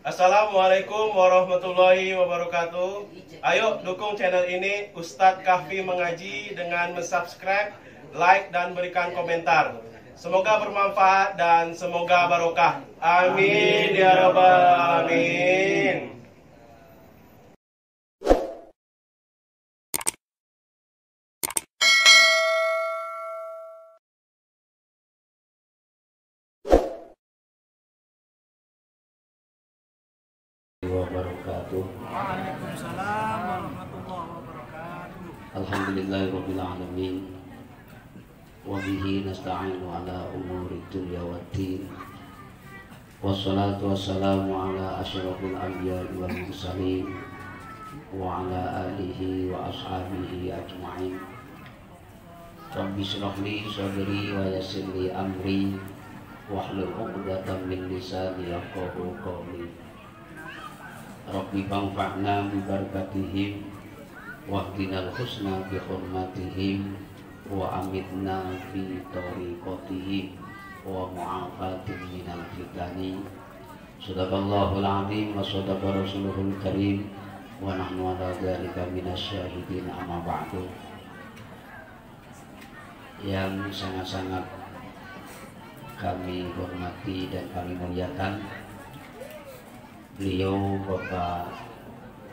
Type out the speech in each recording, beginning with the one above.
Assalamualaikum warahmatullahi wabarakatuh. Ayo dukung channel ini Ustadz Kahfi Mengaji dengan subscribe, like, dan berikan komentar. Semoga bermanfaat dan semoga barokah. Amin ya rabbal alamin. Wabarakatuh. Waalaikumsalam warahmatullahi wabarakatuh. Alhamdulillahirabbil alamin. Wa bihi nasta'inu ala umuri dunya waddin. Wassalatu wassalamu ala asyrafil anbiya'i wal mursalin wa ala alihi wa ashabihi ajma'in. Rabbi shrah li sadri wa yassir li amri wahlul 'uqdatam min lisani yafqahu qawli. Rabbi fanfa'na bi barakatihim wahdinal husna bi hurmatihim wa amitna bi tariqatihim wa mu'afatin minal fitani. Sadaqallahul azim wa sadaqa rasuluhul karim wa nahnu ala dzalika minasyahidin, amma ba'du. Yang sangat-sangat kami hormati dan kami muliakan beliau Bapak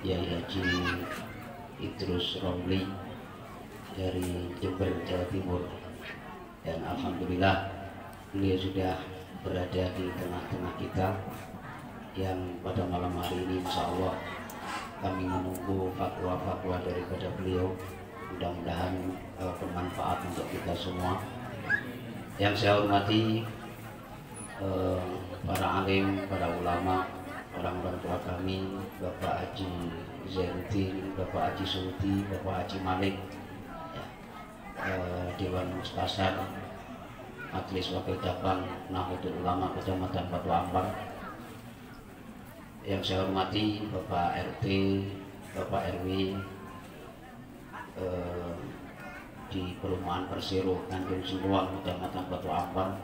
Yai Haji Idrus Romli dari Jember, Jawa Timur, dan alhamdulillah beliau sudah berada di tengah-tengah kita, yang pada malam hari ini insya Allah kami menunggu fatwa-fatwa daripada beliau. Mudah-mudahan bermanfaat untuk kita semua. Yang saya hormati para alim, para ulama, orang-orang tua kami, Bapak Haji Zainuddin, Bapak Haji Sulti, Bapak Haji Malik, ya, Dewan Mustasar, Majelis Wakil Cabang Nahdlatul Ulama Kecamatan Batu Ampar. Yang saya hormati Bapak RT, Bapak RW di Perumahan Persero Tanjung Siluang Kecamatan Batu Ampar.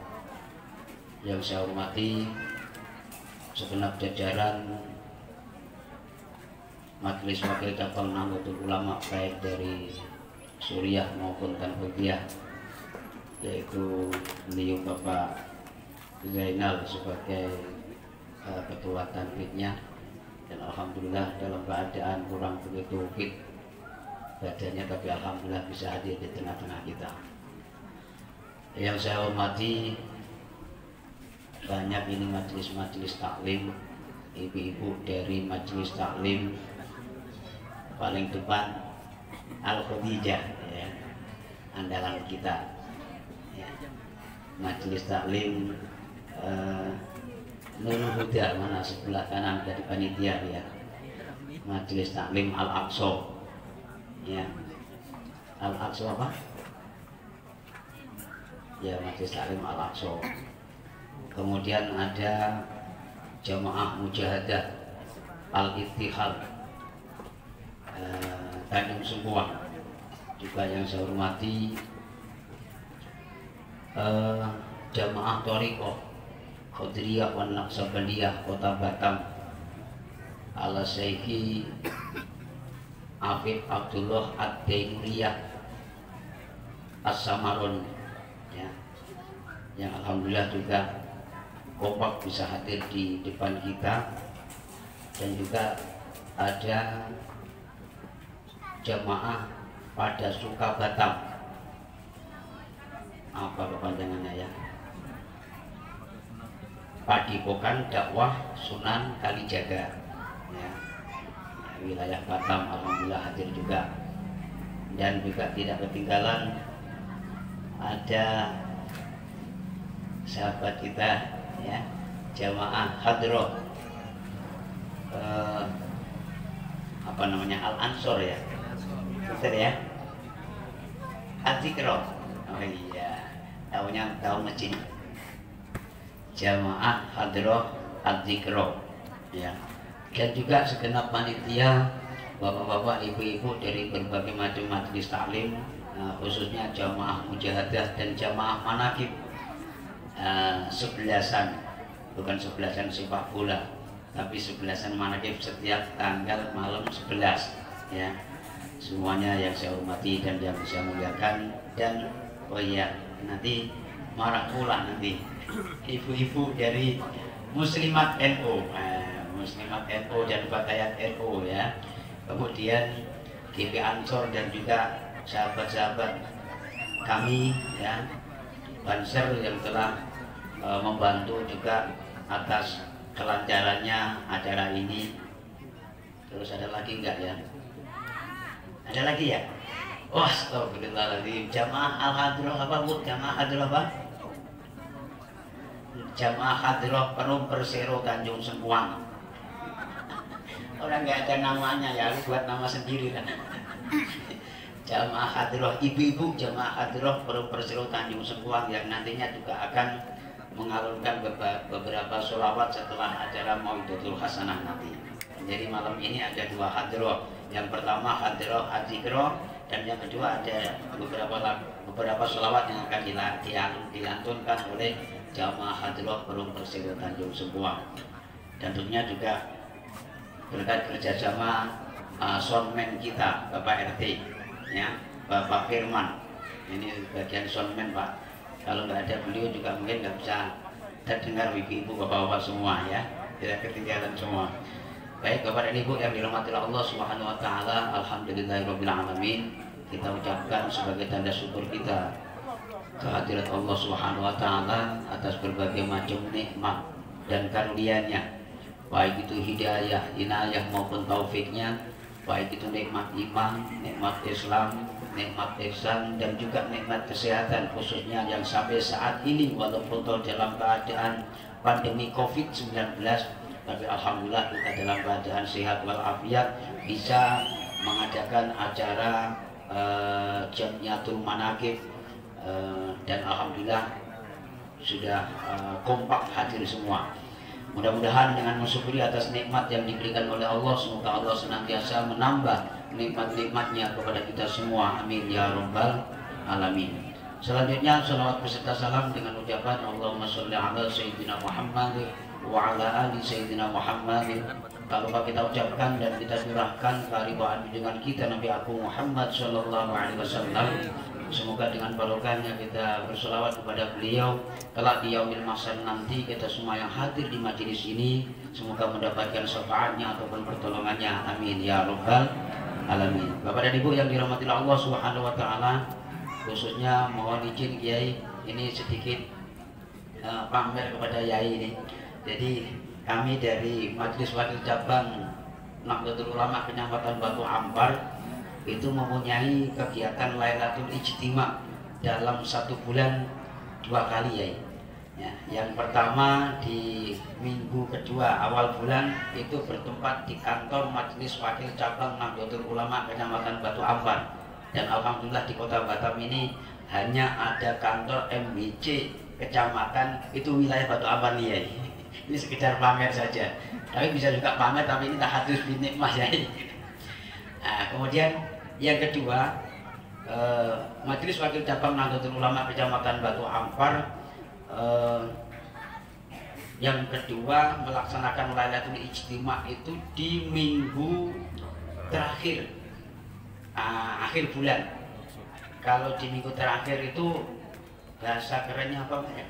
Yang saya hormati segenap jajaran Majelis Wakil Cabang Nahdlatul Ulama, baik dari Suriah maupun Tanfidiyah, yaitu beliau Bapak Zainal sebagai ketua Tanfidnya, dan alhamdulillah dalam keadaan kurang begitu fit badannya, tapi alhamdulillah bisa hadir di tengah-tengah kita. Yang saya hormati banyak ini majelis-majelis taklim, ibu-ibu dari majelis taklim paling depan Al-Khadijah, ya, andalan kita, ya. Majelis taklim Nurul Huda, mana sebelah kanan dari panitia, ya. Majelis taklim Al-Aqsa, ya. Al-Aqsa apa? Ya, majelis taklim Al-Aqsa. Kemudian ada Jamaah Mujahadah Al-Ittihad Tanjung Sumpuang, juga yang saya hormati Jamaah Thariqah Qadiriyah wan Naqsabandiyah Kota Batam ala Syekhi Afif Abdullah Ad-Daimuriyah As-Samaron, ya, yang alhamdulillah juga kompak bisa hadir di depan kita. Dan juga ada jamaah pada Suka Batam, apa kepanjangannya, ya, Padepokan Dakwah Sunan Kalijaga, ya, wilayah Batam, alhamdulillah hadir juga. Dan juga tidak ketinggalan ada sahabat kita, ya, jamaah hadroh apa namanya, Al-Ansor, ya, betul, ya, Al-Zikro. Oh iya, tahu masjid jamaah hadroh Al-Zikro, ya. Dan juga segenap panitia, bapak-bapak, ibu-ibu dari berbagai macam majelis taklim, khususnya jamaah mujahadah dan jamaah manakib, sebelasan, bukan sebelasan sepak bola, tapi 11-an manakib setiap tanggal malam 11 ya. Semuanya yang saya hormati dan yang saya muliakan. Dan oh iya, nanti marah pula nanti ibu-ibu dari Muslimat NU, Muslimat NU dan Fatayat NU ya. Kemudian GP Ansor dan juga sahabat-sahabat kami ya, Banser yang telah membantu juga atas kelancarannya acara ini. Terus ada lagi enggak ya? Ada lagi ya? Oh, astagfirullahaladzim. Jamaah Al-Hadrah apa Bu? Jamaah Hadrah apa? Jamaah Hadrah Perum Persero Tanjung Sengkuang. Orang nggak ada namanya ya, aku buat nama sendiri kan. Jamaah Hadrah, ibu-ibu Jamaah Hadrah Perum Persero Tanjung Sengkuang yang nantinya juga akan mengalunkan beberapa sholawat setelah acara Mau'idatul Hasanah nanti. Jadi malam ini ada 2 hadrah. Yang pertama hadrah Adzikro, dan yang kedua ada beberapa sholawat yang akan dilantunkan oleh Jamaah Hadrah Perum Persero Tanjung Sengkuang. Dan tentunya juga berkat kerjasama soundman kita Bapak RT ya, Bapak Firman. Ini bagian soundman Pak. Kalau nggak ada beliau juga mungkin nggak bisa terdengar ibu-ibu bapak-bapak semua ya, tidak ketinggalan semua. Baik Bapak dan Ibu yang dirahmati Allah Subhanahu wa taala, alhamdulillahirabbil alamin. Kita ucapkan sebagai tanda syukur kita kehadirat Allah Subhanahu wa taala atas berbagai macam nikmat dan karunia-Nya. Baik itu hidayah, inayah maupun taufiknya, baik itu nikmat iman, nikmat Islam, nikmat ihsan, dan juga nikmat kesehatan, khususnya yang sampai saat ini walaupun dalam keadaan pandemi COVID-19, tapi alhamdulillah kita dalam keadaan sehat walafiat bisa mengadakan acara Jam'iyatul Manaqib, dan alhamdulillah sudah kompak hadir semua. Mudah-mudahan dengan mensyukuri atas nikmat yang diberikan oleh Allah, semoga Allah senantiasa menambah nikmat-nikmatnya kepada kita semua. Amin ya rabbal alamin. Selanjutnya salawat beserta salam dengan ucapan Allahumma sholli ala sayyidina Muhammad wa ala ali sayyidina Muhammad. Tak lupa kita ucapkan dan kita curahkan keridhaan dengan kita Nabi Agung Muhammad sallallahu alaihi wasallam. Semoga dengan barokahnya kita berselawat kepada beliau kelak di yaumil mahsyar nanti, kita semua yang hadir di majelis ini semoga mendapatkan syafaatnya ataupun pertolongannya. Amin ya rabbal alamin. Bapak dan Ibu yang dirahmati Allah Subhanahu wa taala, khususnya mohon izin Kiai ini sedikit pamer kepada Yai ini. Jadi kami dari Majelis Wakil Cabang Nahdlatul Ulama Kecamatan Batu Ampar itu mempunyai kegiatan Lailatul Ijtima dalam 1 bulan 2 kali ya. Yang pertama di minggu kedua awal bulan itu bertempat di kantor Majelis Wakil Cabang Nahdlatul Ulama Kecamatan Batu Ampar, dan alhamdulillah di Kota Batam ini hanya ada kantor MBC kecamatan itu wilayah Batu Ampar nih ya. Ini sekedar pamer saja, tapi bisa juga pamer tapi ini tak hadus binikmah ya. Nah, kemudian yang kedua, Majelis Wakil Cabang Nahdlatul Ulama Kecamatan Batu Ampar yang kedua melaksanakan Lailatul Ijtima itu di minggu terakhir akhir bulan. Kalau di minggu terakhir itu bahasa kerennya apa ya?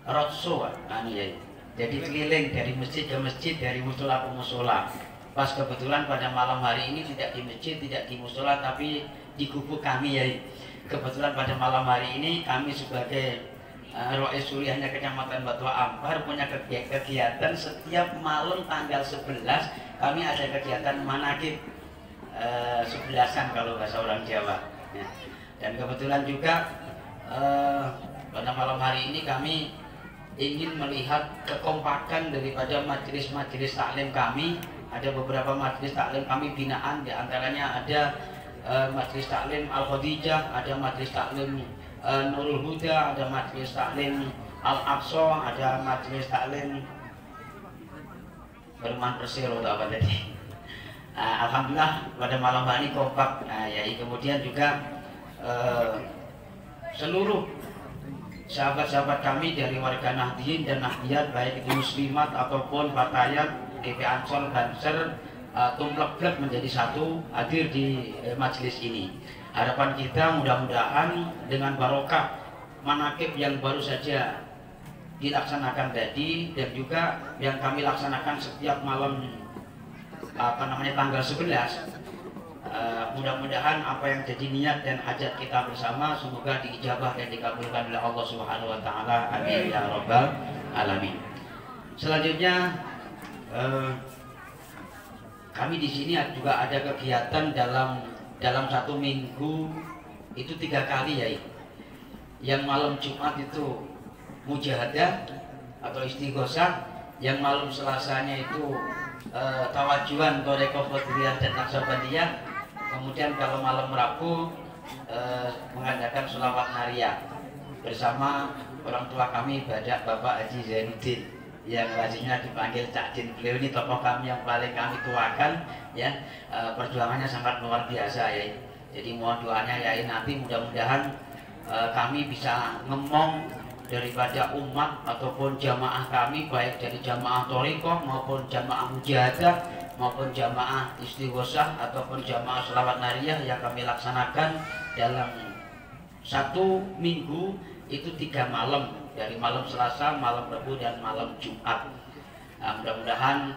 Roadshow ya. Jadi keliling dari masjid ke masjid, dari musola ke musola. Pas kebetulan pada malam hari ini tidak di masjid, tidak di musola, tapi di gubuk kami ya. Kebetulan pada malam hari ini kami sebagai Rois Suriahnya Kecamatan Batu Ampar punya kegiatan setiap malam tanggal 11 kami ada kegiatan manaqib 11-an kalau bahasa orang Jawa ya. Dan kebetulan juga pada malam hari ini kami ingin melihat kekompakan daripada majelis-majelis taklim kami. Ada beberapa majelis taklim kami binaan, diantaranya ada majelis taklim Al-Khadijah, ada majelis taklim Nurul Huda, ada majelis taklim Al-Aqsa, ada majelis taklim Berman Persero atau apa tadi. Alhamdulillah pada malam hari kompak. Ya, kemudian juga seluruh sahabat-sahabat kami dari warga Nahdien dan Nahdiyat, baik itu muslimat ataupun fatayat, GP Ansor, Banser, tumplek-plek menjadi satu hadir di majelis ini. Harapan kita mudah-mudahan dengan barokah manakib yang baru saja dilaksanakan tadi dan juga yang kami laksanakan setiap malam tanggal 11, mudah-mudahan apa yang jadi niat dan hajat kita bersama semoga diijabah dan dikabulkan oleh Allah Subhanahu wa taala. Amin ya rabbal alamin. Selanjutnya kami di sini juga ada kegiatan dalam satu minggu itu 3 kali ya. Yang malam Jumat itu mujahadah atau istighosah, yang malam Selasanya itu tawajuan Thariqah Qadiriyah dan Naqsabandiyah. Kemudian kalau malam Rabu mengadakan sholawat nariyah bersama orang tua kami Bapak Haji Zainuddin yang lazimnya dipanggil Cak Din. Beliau ini tokoh kami yang paling kami tuakan ya. Perjuangannya sangat luar biasa ya. Jadi mohon doanya ya, nanti mudah-mudahan kami bisa ngemong daripada umat ataupun jamaah kami, baik dari jamaah Thariqah maupun jamaah mujahadah maupun jamaah istighosah ataupun jamaah sholawat nariyah yang kami laksanakan dalam satu minggu itu 3 malam, dari malam Selasa, malam Rabu dan malam Jumat. Mudah-mudahan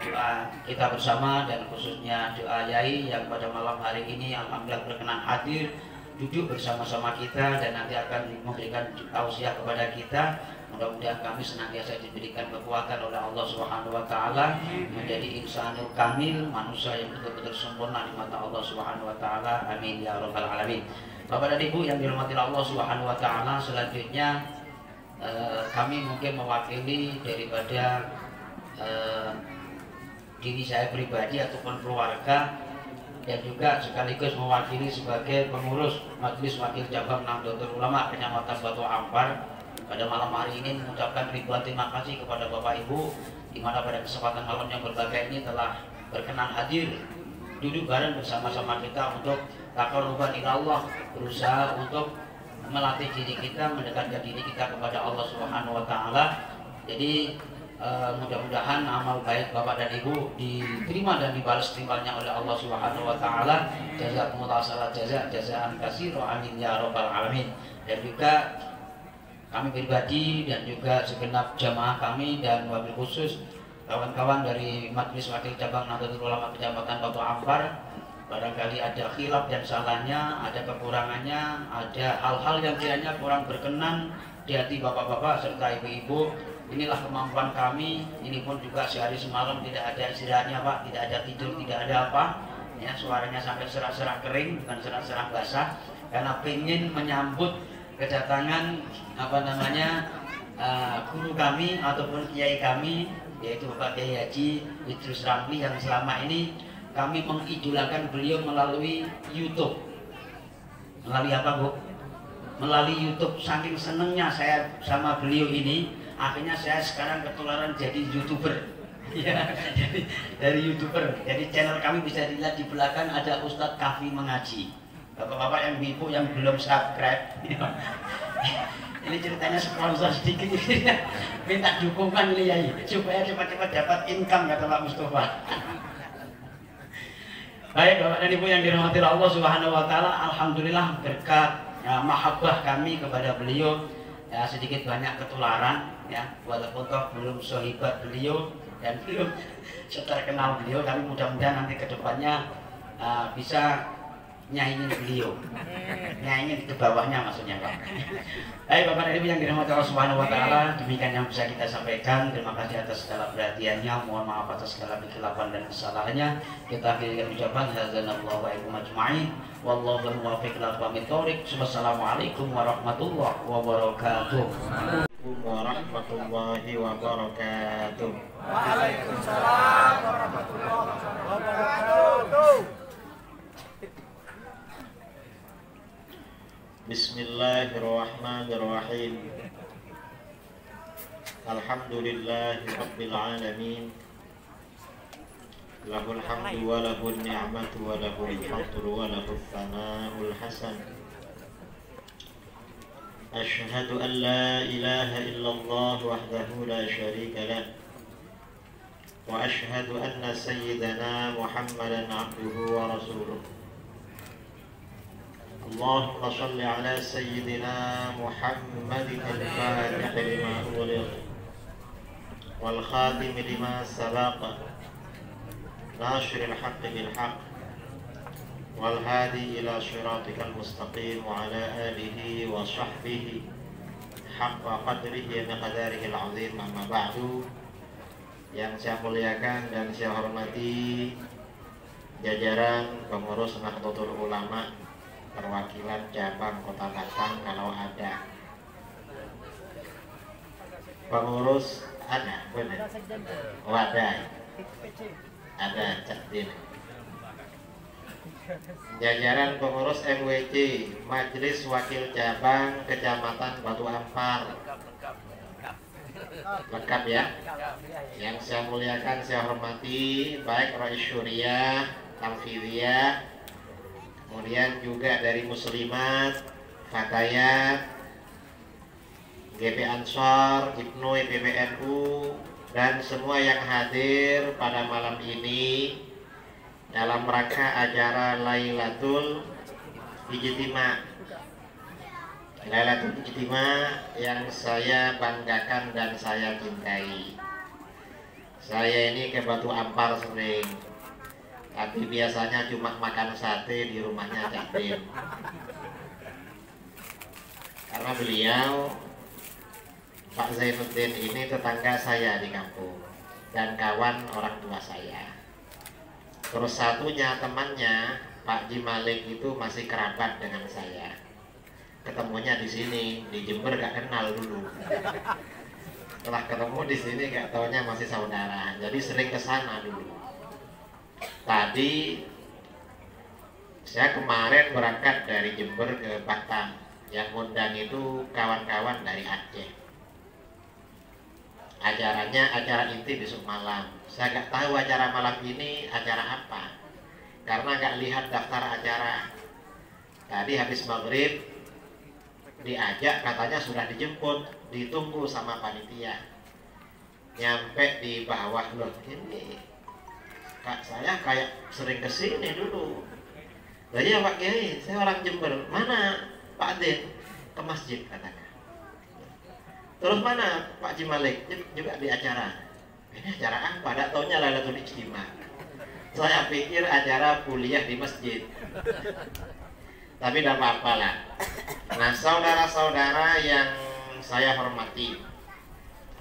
doa kita bersama dan khususnya doa Yai yang pada malam hari ini alhamdulillah berkenan hadir duduk bersama-sama kita dan nanti akan memberikan tausiah kepada kita. Mudah-mudahan kami senantiasa diberikan kekuatan oleh Allah Subhanahu wa taala menjadi insanul kamil, manusia yang betul-betul sempurna di mata Allah Subhanahu wa taala. Amin ya rabbal alamin. Bapak dan Ibu yang dirahmati Allah Subhanahu wa taala, selanjutnya kami mungkin mewakili daripada diri saya pribadi ataupun keluarga dan juga sekaligus mewakili sebagai pengurus Majelis Wakil Cabang Nahdlatul Ulama Kecamatan Batu Ampar pada malam hari ini mengucapkan ribuan terima kasih kepada Bapak Ibu di mana pada kesempatan malam yang berbahagia ini telah berkenan hadir duduk bareng bersama-sama kita untuk taqarruban ila Allah, berusaha untuk melatih diri kita, mendekatkan diri kita kepada Allah Subhanahu wa taala. Jadi mudah-mudahan amal baik Bapak dan Ibu diterima dan dibalas timbanya oleh Allah Subhanahu wa taala. Jazakumullah jazaan katsira, amin ya rabbal alamin. Dan juga kami pribadi dan juga segenap jamaah kami dan wabil khusus kawan-kawan dari Majelis Wakil Cabang Nahdlatul Ulama Kecamatan Batu Ampar, barangkali ada khilaf dan salahnya, ada kekurangannya, ada hal-hal yang kiranya kurang berkenan di hati bapak-bapak serta ibu-ibu. Inilah kemampuan kami. Ini pun juga sehari semalam tidak ada istirahatnya Pak, tidak ada tidur, tidak ada apa ya, suaranya sampai serak-serak kering, bukan serak-serak basah, karena ingin menyambut kedatangan guru kami ataupun kiai kami, yaitu Bapak Kiai Haji Idrus Ramli, yang selama ini kami mengidolakan beliau melalui YouTube. Melalui apa Bu? Melalui YouTube. Saking senengnya saya sama beliau ini, akhirnya saya sekarang ketularan jadi YouTuber. Ya, dari YouTuber. Jadi channel kami bisa dilihat di belakang ada Ustadz Kafi Mengaji. Bapak-bapak yang ibu yang belum subscribe, ini ceritanya sponsor sedikit, minta dukungan ini ya, supaya cepat-cepat dapat income kata Pak Mustafa. Baik Bapak dan Ibu yang dirahmati Allah Subhanahu wa taala, alhamdulillah berkat mahabbah kami kepada beliau ya, sedikit banyak ketularan ya, walaupun toh belum sahibat beliau dan belum terkenal beliau, tapi mudah-mudahan nanti kedepannya bisa nyaingin beliau, nyaingin ke bawahnya maksudnya Pak. Baik Bapak dan Ibu yang dirahmati Allah Subhanahu wa taala, demikian yang bisa kita sampaikan. Terima kasih atas segala perhatiannya, mohon maaf atas segala kekhilafan dan kesalahannya. Kita akhiri ucapan hadzanallahu wa iyyakum ajma'in. Wallahu muwaffiq ila aqwamit thoriq. Wassalamualaikum warahmatullahi wabarakatuh. Warahmatullahi wabarakatuh. Waalaikumsalam warahmatullahi wabarakatuh. Bismillahirrahmanirrahim. Alhamdulillahi rabbil alamin. Lahul hamdu wa lahul ni'matu wa lahul fadlu wa lahul thana'ul hasan. Ashhadu an la ilaha illallah wahdahu la syarika lah وأشهد أن سيدنا محمدا عبده ورسوله. اللهم صل على سيدنا محمد الفاتح لما أغلق والخاتم لما سبق ناصر الحق بالحق والهادي إلى صراطك المستقيم وعلى آله وصحبه حق قدره ومقداره العظيم. أما بعد. Yang saya muliakan dan saya hormati jajaran pengurus Nahdlatul Ulama perwakilan cabang Kota Batang, kalau ada pengurus, ada benar, oh ada Cakdin, jajaran pengurus MWC Majelis Wakil Cabang Kecamatan Batu Ampar, lengkap ya. Yang saya muliakan, saya hormati baik Rais Syuriah, Tamfidiyah, kemudian juga dari Muslimat, Fatayat, GP Ansor, Ibnu PBNU, dan semua yang hadir pada malam ini dalam rangka acara Lailatul Ijtima. Lailatul Ijtima yang saya banggakan dan saya cintai. Saya ini ke Batu Ampar sering, tapi biasanya cuma makan sate di rumahnya Cakdin. Karena beliau, Pak Zainuddin ini tetangga saya di kampung dan kawan orang tua saya. Terus satunya temannya, Pak Ji Malik itu masih kerabat dengan saya. Ketemunya di sini, di Jember gak kenal dulu. Setelah ketemu di sini gak taunya masih saudara. Jadi sering ke sana dulu. Tadi saya kemarin berangkat dari Jember ke Batam. Yang ngundang itu kawan-kawan dari Aceh. Acaranya acara inti besok malam. Saya gak tahu acara malam ini acara apa, karena gak lihat daftar acara. Tadi habis maghrib diajak, katanya sudah dijemput, ditunggu sama panitia. Nyampe di bawah, loh ini kak saya kayak sering kesini dulu. Lah iya Pak Kiai, saya orang Jember. Mana Pak Din? Ke masjid katanya. Terus mana Pak Ji Malik? Juga di acara. Ini acara apa? Tidak taunya Lailatul Ijtima. Saya pikir acara kuliah di masjid. Tapi tidak apa-apa lah. Nah, saudara-saudara yang saya hormati,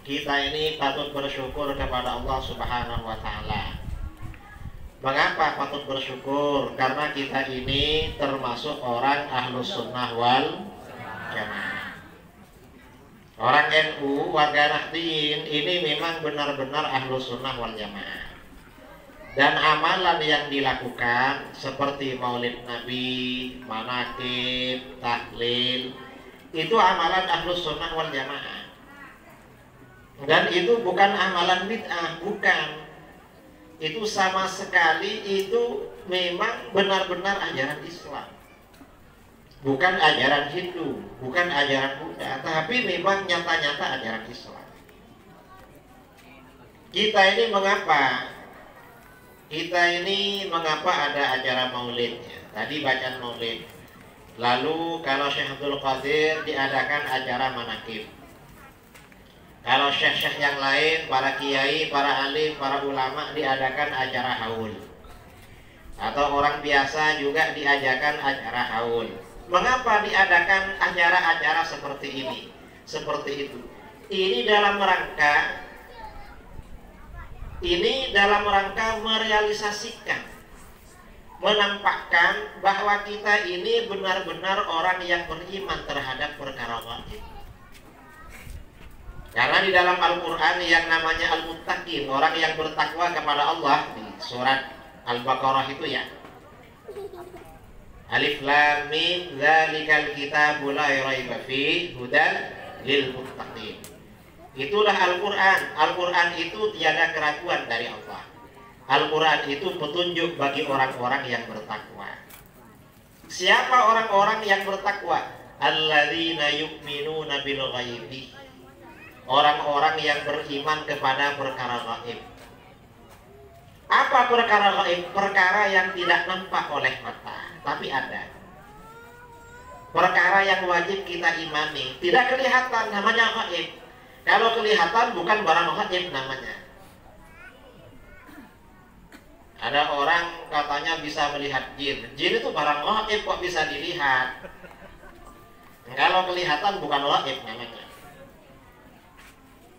kita ini patut bersyukur kepada Allah Subhanahu wa Ta'ala. Mengapa patut bersyukur? Karena kita ini termasuk orang Ahlus Sunnah wal Jamaah. Orang NU, warga Nahdien ini memang benar-benar Ahlus Sunnah wal Jamaah. Dan amalan yang dilakukan seperti Maulid Nabi, manaqib, tahlil, itu amalan Ahlus Sunnah wal Jamaah. Dan itu bukan amalan bid'ah, bukan. Itu sama sekali itu memang benar-benar ajaran Islam. Bukan ajaran Hindu, bukan ajaran Buddha, tapi memang nyata-nyata ajaran Islam. Kita ini mengapa? Ada acara maulidnya. Tadi bacaan maulid. Lalu kalau Syekh Abdul Qadir diadakan acara manaqib. Kalau syekh-syekh yang lain, para kiai, para alim, para ulama diadakan acara haul. Atau orang biasa juga diadakan acara haul. Mengapa diadakan acara-acara seperti ini? Seperti itu. Ini dalam rangka merealisasikan, menampakkan bahwa kita ini benar-benar orang yang beriman terhadap perkara wajib. Karena di dalam Al-Quran yang namanya Al-Muttaqin, orang yang bertakwa kepada Allah, di surat Al-Baqarah itu ya, Alif Lam Mim Dzalikal Kitabu la raiba fihi hudan lil muttaqin. Itulah Al-Quran. Al-Quran itu tiada keraguan dari Allah. Al-Quran itu petunjuk bagi orang-orang yang bertakwa. Siapa orang-orang yang bertakwa? Alladzina yu'minuna bil ghaibi. Orang-orang yang beriman kepada perkara gaib. Apa perkara gaib? Perkara yang tidak nampak oleh mata, tapi ada. Perkara yang wajib kita imani, tidak kelihatan, namanya gaib. Kalau kelihatan bukan barang gaib namanya. Ada orang katanya bisa melihat jin. Jin itu barang gaib kok bisa dilihat. Kalau kelihatan bukan gaib namanya.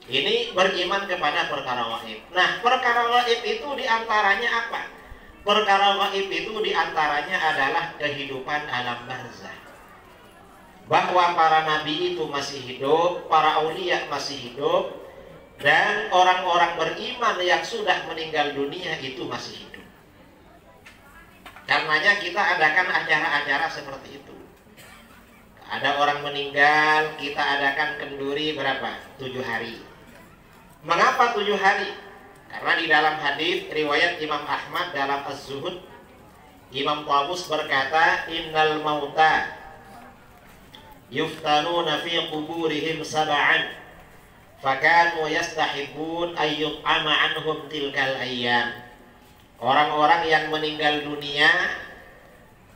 Ini beriman kepada perkara gaib. Nah, perkara gaib itu diantaranya apa? Perkara gaib itu diantaranya adalah kehidupan alam barzah. Bahwa para nabi itu masih hidup, para aulia masih hidup, dan orang-orang beriman yang sudah meninggal dunia itu masih hidup. Karenanya kita adakan acara-acara seperti itu. Ada orang meninggal, kita adakan kenduri berapa? 7 hari. Mengapa 7 hari? Karena di dalam hadis riwayat Imam Ahmad dalam Az-Zuhud, Imam Tawus berkata, innal mauta yuftanuna fi quburihim sab'an fakanu yastahibbun ayyut'ama anhum tilkal ayyam. Orang-orang yang meninggal dunia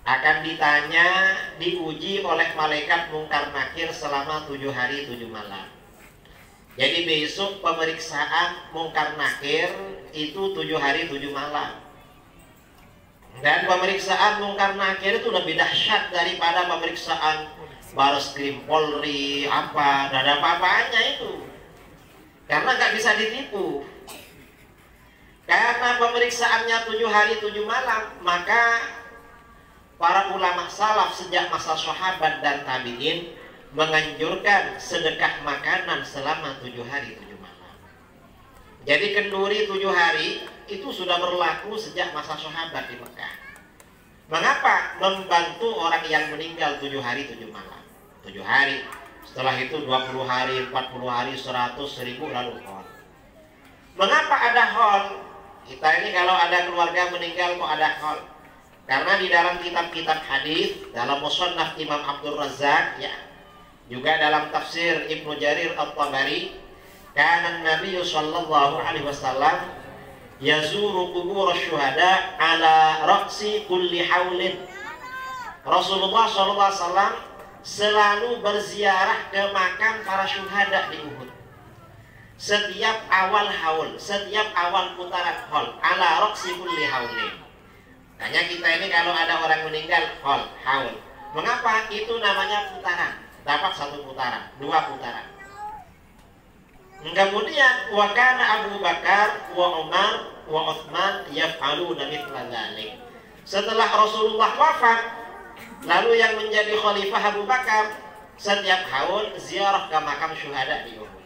akan ditanya, diuji oleh malaikat mungkar nakir selama 7 hari 7 malam. Jadi besok pemeriksaan mungkar nakir itu 7 hari 7 malam. Dan pemeriksaan mungkar nakir itu lebih dahsyat daripada pemeriksaan Bareskrim Polri, apa, dan ada apa-apanya itu. Karena nggak bisa ditipu. Karena pemeriksaannya 7 hari 7 malam, maka para ulama salaf sejak masa sahabat dan tabi'in menganjurkan sedekah makanan selama 7 hari 7 malam. Jadi kenduri 7 hari itu sudah berlaku sejak masa sahabat di Mekah. Mengapa? Membantu orang yang meninggal 7 hari 7 malam. 7 hari, setelah itu 20 hari, 40 hari, 100, 1000 lalu hol. Mengapa ada hol? Kita ini kalau ada keluarga meninggal kok ada hol? Karena di dalam kitab-kitab hadis, dalam Musannaf Imam Abdul Razzaq, ya, juga dalam tafsir Ibnu Jarir At-Tabari, kana Nabi sallallahu alaihi wasallam yazuru qubur syuhada ala ra'si kulli haulin. Rasulullah sallallahu alaihi wasallam selalu berziarah ke makam para syuhada di Uhud. Setiap awal haul, setiap awal putaran haul, ala ra'si kulli haulin. Hanya kita ini kalau ada orang meninggal haul. Mengapa? Itu namanya putaran. Dapat 1 putaran, 2 putaran. Kemudian wa kana Abu Bakar wa Umar wa Utsman yaf'aluna mithla dzalik. Setelah Rasulullah wafat, lalu yang menjadi khalifah Abu Bakar setiap haul ziarah ke makam syuhada di Uhud.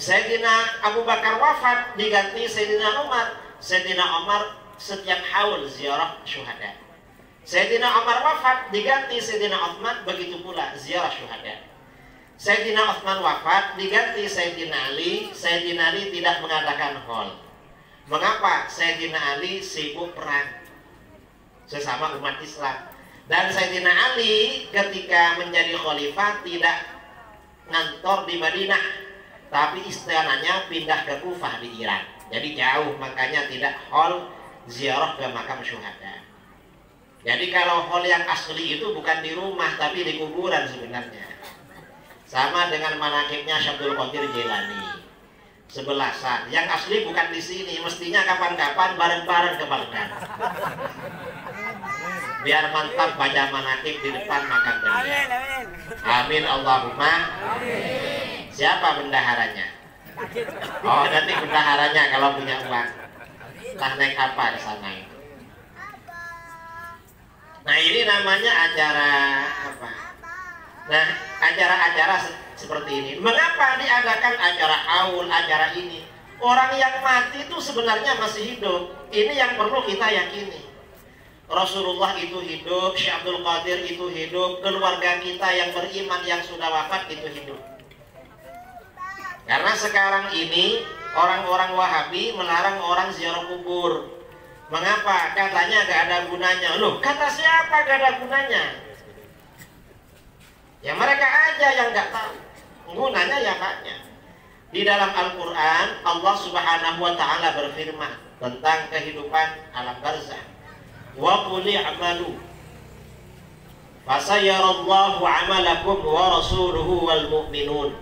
Sayyidina Abu Bakar wafat diganti Sayyidina Umar. Sayyidina Umar setiap haul ziarah syuhada. Sayyidina Umar wafat diganti Sayyidina Utsman, begitu pula ziarah syuhada. Sayyidina Utsman wafat diganti Sayyidina Ali. Sayyidina Ali tidak mengadakan haul. Mengapa? Sayyidina Ali sibuk perang sesama umat Islam. Dan Sayyidina Ali ketika menjadi khalifah tidak ngantor di Madinah, tapi istananya pindah ke Kufah di Irak. Jadi jauh, makanya tidak haul ziarah ke makam syuhada. Jadi kalau haul yang asli itu bukan di rumah tapi di kuburan sebenarnya. Sama dengan manakibnya Syabdul Qadir Jilani. 11-an. Yang asli bukan di sini, mestinya kapan-kapan bareng-bareng ke Baghdad. Biar mantap baca manakib di depan makam beliau. Amin Allahumma. Amin. Siapa bendaharanya? Oh, nanti bendaharanya kalau punya uang. Entah naik apa ke sana itu. Nah, ini namanya acara apa? Nah, acara-acara seperti ini. Mengapa diadakan acara haul, acara ini? Orang yang mati itu sebenarnya masih hidup. Ini yang perlu kita yakini. Rasulullah itu hidup, Syekh Abdul Qadir itu hidup, keluarga kita yang beriman yang sudah wafat itu hidup. Karena sekarang ini orang-orang Wahabi melarang orang ziarah kubur. Mengapa? Katanya gak ada gunanya. Loh, kata siapa gak ada gunanya? Ya mereka aja yang gak tahu. Gunanya ya banyak. Di dalam Al-Quran, Allah Subhanahu wa Ta'ala berfirman tentang kehidupan alam barzakh. Wa qul i'malu fasayarallahu 'amalakum wa rasuluhu wal mu'minun.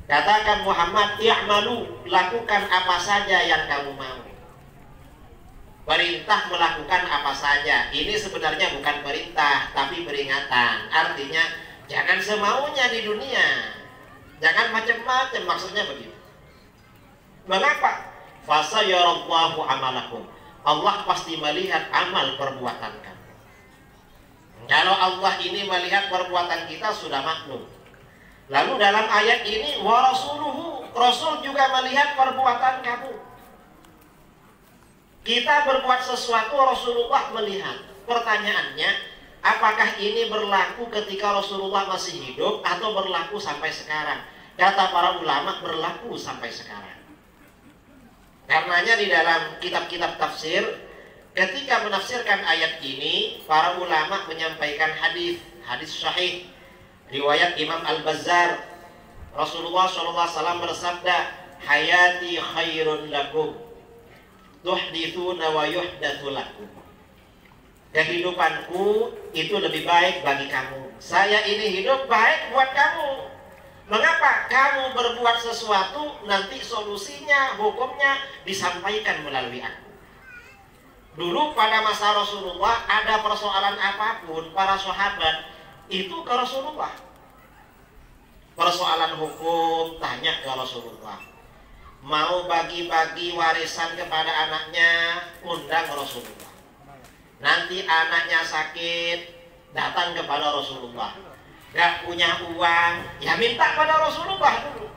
Katakan Muhammad, i'malu, lakukan apa saja yang kamu mau. Perintah melakukan apa saja. Ini sebenarnya bukan perintah, tapi peringatan. Artinya jangan semaunya di dunia. Jangan macam-macam, maksudnya begitu. Mengapa? Fasayarallahu amalakum. Allah pasti melihat amal perbuatan kamu. Kalau Allah ini melihat perbuatan kita sudah maklum. Lalu dalam ayat ini wa rasuluhu, Rasul juga melihat perbuatan kamu. Kita berbuat sesuatu, Rasulullah melihat. Pertanyaannya, apakah ini berlaku ketika Rasulullah masih hidup atau berlaku sampai sekarang? Kata para ulama, berlaku sampai sekarang. Karenanya di dalam kitab-kitab tafsir, ketika menafsirkan ayat ini, para ulama menyampaikan hadis sahih riwayat Imam Al-Bazzar. Rasulullah SAW bersabda, hayati khairun lakum tuhdithuna wa yuhdatsu lakum. Kehidupanku itu lebih baik bagi kamu. Saya ini hidup baik buat kamu. Mengapa? Kamu berbuat sesuatu, nanti solusinya, hukumnya disampaikan melalui aku. Dulu pada masa Rasulullah ada persoalan apapun, para sahabat itu ke Rasulullah. Persoalan hukum, tanya ke Rasulullah. Mau bagi-bagi warisan kepada anaknya, undang Rasulullah. Nanti anaknya sakit, datang kepada Rasulullah. Gak punya uang, ya minta pada Rasulullah dulu.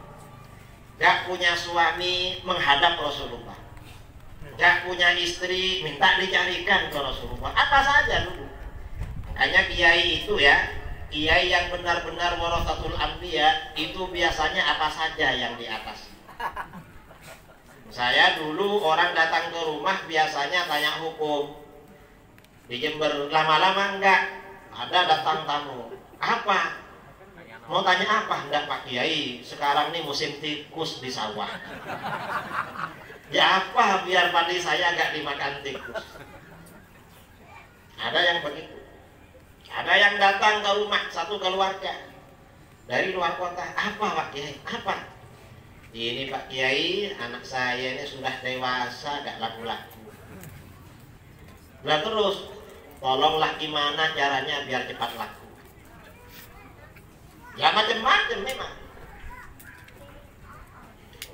Gak punya suami, menghadap Rasulullah. Gak punya istri, minta dicarikan ke Rasulullah. Apa saja dulu. Hanya kiai itu ya, kiai yang benar-benar warasatul anbiya, itu biasanya apa saja yang di atas. Saya dulu orang datang ke rumah biasanya tanya hukum. Di Jember lama-lama enggak, ada datang tamu. Apa? Mau tanya apa? Enggak Pak Kiai, sekarang nih musim tikus di sawah. Ya apa biar padi saya enggak dimakan tikus. Ada yang begitu. Ada yang datang ke rumah satu keluarga dari luar kota. Apa Pak Kiai? Apa? Ini Pak Kiai, anak saya ini sudah dewasa, enggak laku-laku. Nah terus, tolonglah gimana caranya biar cepat laku. Ya macam-macam memang.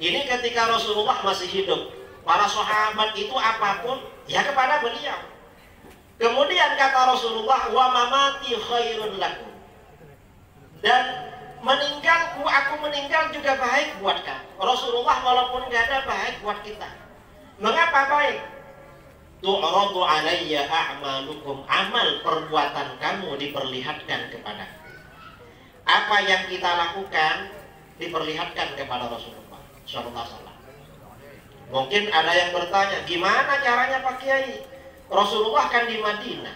Ini ketika Rasulullah masih hidup, para sahabat itu apapun ya kepada beliau. Kemudian kata Rasulullah, wa mamati khairun lakum. Dan meninggalku, aku meninggal juga baik buat kamu. Rasulullah walaupun gak ada baik buat kita. Mengapa baik? Tu'radu alayya a'malukum, amal perbuatan kamu diperlihatkan kepadaku. Apa yang kita lakukan diperlihatkan kepada Rasulullah SAW. Mungkin ada yang bertanya, gimana caranya Pak Kiai? Rasulullah kan di Madinah,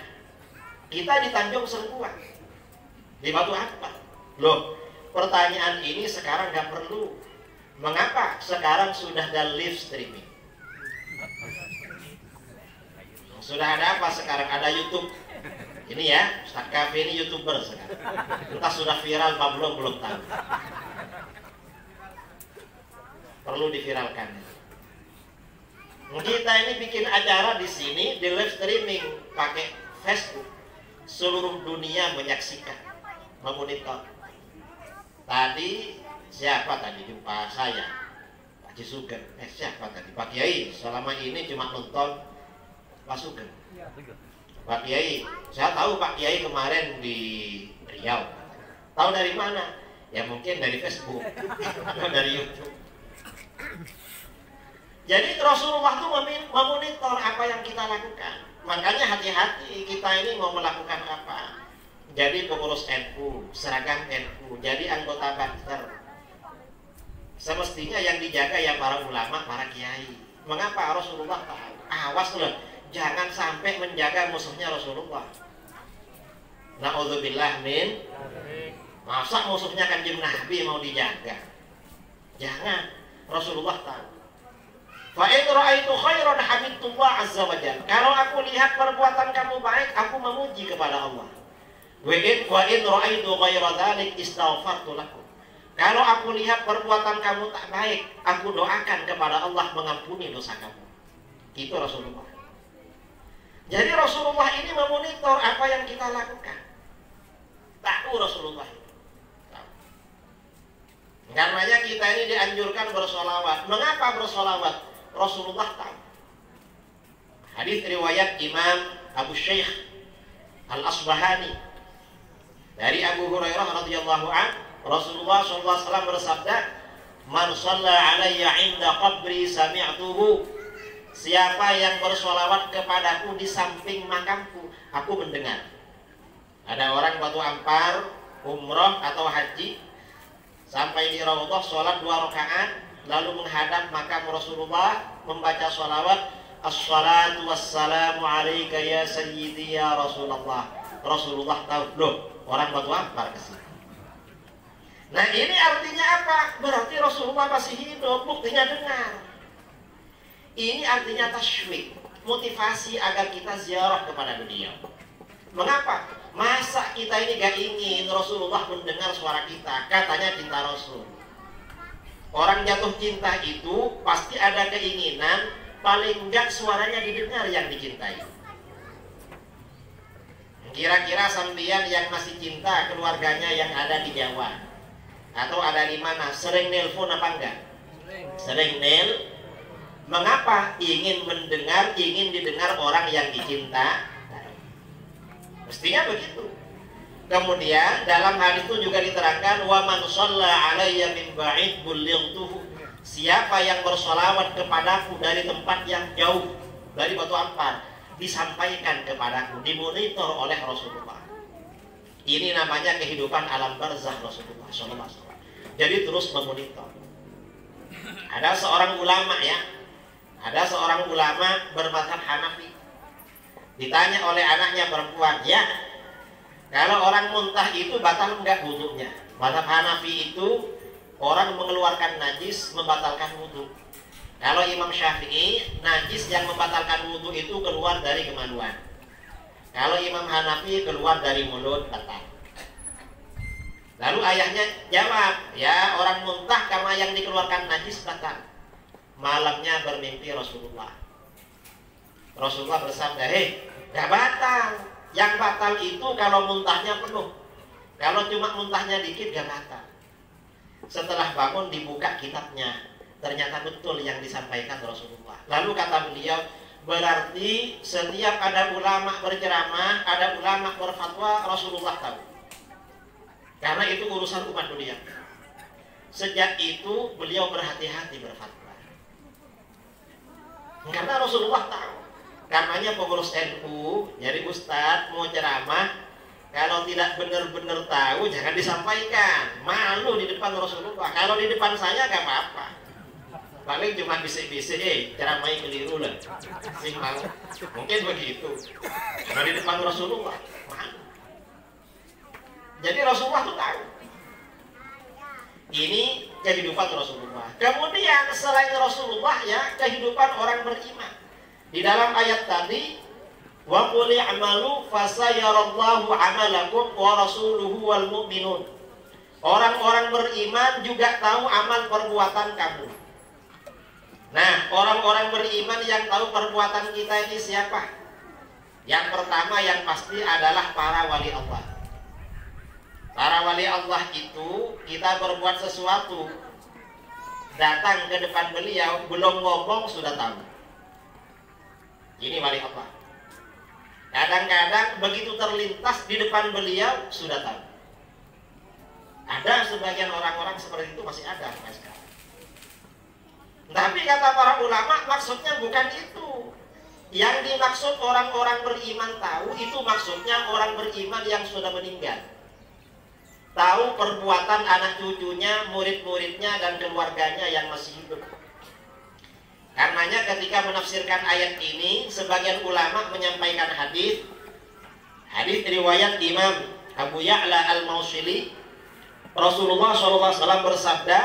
kita di Tanjung Serbuan, di Batu Apa. Loh, pertanyaan ini sekarang nggak perlu. Mengapa? Sekarang sudah ada live streaming. Sudah ada apa sekarang? Ada YouTube. Ini ya, Ustaz Kafi ini YouTuber sekarang. Entah sudah viral apa belum tahu. Perlu diviralkan. Kita ini bikin acara di sini, di live streaming pakai Facebook. Seluruh dunia menyaksikan, memonitor. Tadi siapa tadi jumpa saya? Pak Haji Sugeng. Siapa tadi? Pak Kiai. Selama ini cuma nonton Pak Sugeng. Pak Kiai, saya tahu Pak Kiai kemarin di Riau. Tahu dari mana? Ya mungkin dari Facebook atau dari YouTube. Jadi Rasulullah itu memonitor apa yang kita lakukan. Makanya hati-hati kita ini mau melakukan apa. Jadi pengurus NU, seragam NU, jadi anggota Banser. Semestinya yang dijaga ya para ulama, para kiai. Mengapa? Rasulullah tahu. Awas loh, jangan sampai menjaga musuhnya Rasulullah. Na'udzubillah min. Masa musuhnya Kanjeng Nabi mau dijaga? Jangan. Rasulullah tahu. Fa in ra'aitu khairan hamidullah azza wa jalla. Kalau aku lihat perbuatan kamu baik, aku memuji kepada Allah. Wa in ra'aitu ghaira dzalik istaghfartu lakum. Kalau aku lihat perbuatan kamu tak baik, aku doakan kepada Allah mengampuni dosa kamu. Itu Rasulullah. Jadi Rasulullah ini memonitor apa yang kita lakukan. Tahu Rasulullah itu. Tahu. Karenanya kita ini dianjurkan bersolawat. Mengapa bersolawat? Rasulullah tahu. Hadis riwayat Imam Abu Syekh Al-Asbahani dari Abu Hurairah radhiyallahu anhu, Rasulullah SAW bersabda, "Man shalla alayya 'inda qabri sami'tuhu." Siapa yang bersolawat kepadaku di samping makamku, aku mendengar. Ada orang batu ampar, umroh atau haji, sampai di Raudhah sholat 2 rakaat, lalu menghadap makam Rasulullah, membaca sholawat, "Assalatu wassalamu alaika ya sayyidi ya Rasulullah." Rasulullah tahu, loh, orang batu ampar kesini. Nah, ini artinya apa? Berarti Rasulullah masih hidup, buktinya dengar. Ini artinya tasywiq, motivasi agar kita ziarah kepada beliau. Mengapa? Masa kita ini gak ingin Rasulullah mendengar suara kita? Katanya cinta Rasul. Orang jatuh cinta itu pasti ada keinginan paling enggak suaranya didengar yang dicintai. Kira-kira sampeyan yang masih cinta keluarganya yang ada di Jawa atau ada di mana, sering nelpon apa enggak? Sering nel. Mengapa? Ingin mendengar, ingin didengar orang yang dicinta. Mestinya begitu. Kemudian dalam hadis itu juga diterangkan, wa man shalla alayya min ba'id bullightuhu. Siapa yang bersolawat kepadaku dari tempat yang jauh, dari batu ampar, disampaikan kepadaku, dimonitor oleh Rasulullah. Ini namanya kehidupan alam barzakh Rasulullah SAW. Jadi terus memonitor. Ada seorang ulama ya, ada seorang ulama bermadzhab Hanafi. Ditanya oleh anaknya perempuan, ya, kalau orang muntah itu batal enggak wudunya? Madzhab Hanafi itu orang mengeluarkan najis membatalkan wudu. Kalau Imam Syafi'i, najis yang membatalkan wudu itu keluar dari kemaluan. Kalau Imam Hanafi keluar dari mulut, batal. Lalu ayahnya jawab, ya, orang muntah karena yang dikeluarkan najis batal. Malamnya bermimpi Rasulullah. Rasulullah bersabda, gak batal. Yang batal itu kalau muntahnya penuh. Kalau cuma muntahnya dikit gak batal. Setelah bangun dibuka kitabnya, ternyata betul yang disampaikan Rasulullah. Lalu kata beliau, berarti setiap ada ulama berceramah, ada ulama berfatwa, Rasulullah tahu. Karena itu urusan umat dunia. Sejak itu beliau berhati-hati berfatwa. Karena Rasulullah tahu. Karenanya pengurus NU, jadi ustadz mau ceramah, kalau tidak benar-benar tahu jangan disampaikan. Malu di depan Rasulullah. Kalau di depan saya gak apa-apa. Paling cuma bisik-bisik, ceramahnya keliru lah. Sing malu. Mungkin begitu. Kalau di depan Rasulullah, malu. Jadi Rasulullah tuh tahu. Ini kehidupan Rasulullah. Kemudian selain Rasulullah ya, kehidupan orang beriman. Di dalam ayat tadi, wa qul i'malu fasayarallahu 'amalakum wa rasuluhu wal mu'minun. Orang-orang beriman juga tahu amal perbuatan kamu. Nah, orang-orang beriman yang tahu perbuatan kita ini siapa? Yang pertama yang pasti adalah para wali Allah. Para wali Allah itu kita berbuat sesuatu, datang ke depan beliau, belum ngomong sudah tahu. Ini wali Allah. Kadang-kadang begitu terlintas di depan beliau sudah tahu. Ada sebagian orang-orang seperti itu, masih ada sampai sekarang. Tapi kata para ulama maksudnya bukan itu. Yang dimaksud orang-orang beriman tahu itu maksudnya orang beriman yang sudah meninggal. Tahu perbuatan anak cucunya, murid-muridnya dan keluarganya yang masih hidup. Karenanya ketika menafsirkan ayat ini, sebagian ulama menyampaikan hadis riwayat Imam Abu Ya'la Al-Mausili. Rasulullah SAW bersabda,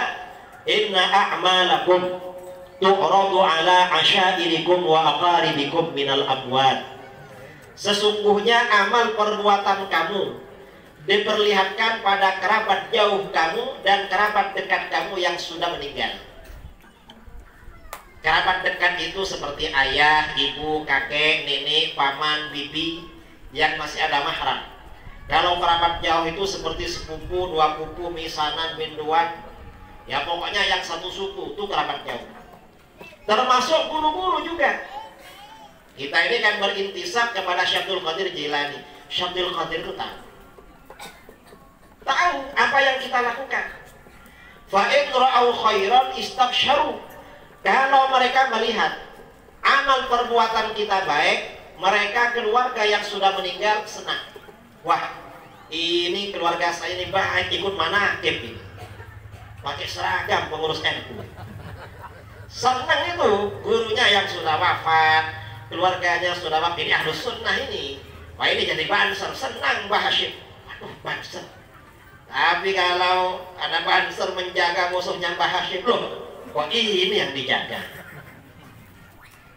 inna a'malakum tu'radu ala asyairikum wa aqaribikum minal amwat. Sesungguhnya amal perbuatan kamu diperlihatkan pada kerabat jauh kamu dan kerabat dekat kamu yang sudah meninggal. Kerabat dekat itu seperti ayah, ibu, kakek, nenek, paman, bibi yang masih ada mahram. Kalau kerabat jauh itu seperti sepupu, dua pupu, misanan, binduan, ya pokoknya yang satu suku itu kerabat jauh. Termasuk guru-guru juga. Kita ini kan berintisab kepada Syabdul Qadir Jilani. Syabdul Qadir itu tahu apa yang kita lakukan. Fa in ra'au khairan istabsyaru. Kalau mereka melihat amal perbuatan kita baik, mereka keluarga yang sudah meninggal senang. Wah, ini keluarga saya ini baik, ikut manakib ini. Pakai seragam pengurus NU. Senang itu gurunya yang sudah wafat, keluarganya sudah wafat, ini ahlus sunnah ini. Wah, ini jadi banser, senang Mbah Hashim. Aduh, banser. Tapi kalau ada banser menjaga musuhnya Mbah Hashim, loh, kok ini yang dijaga?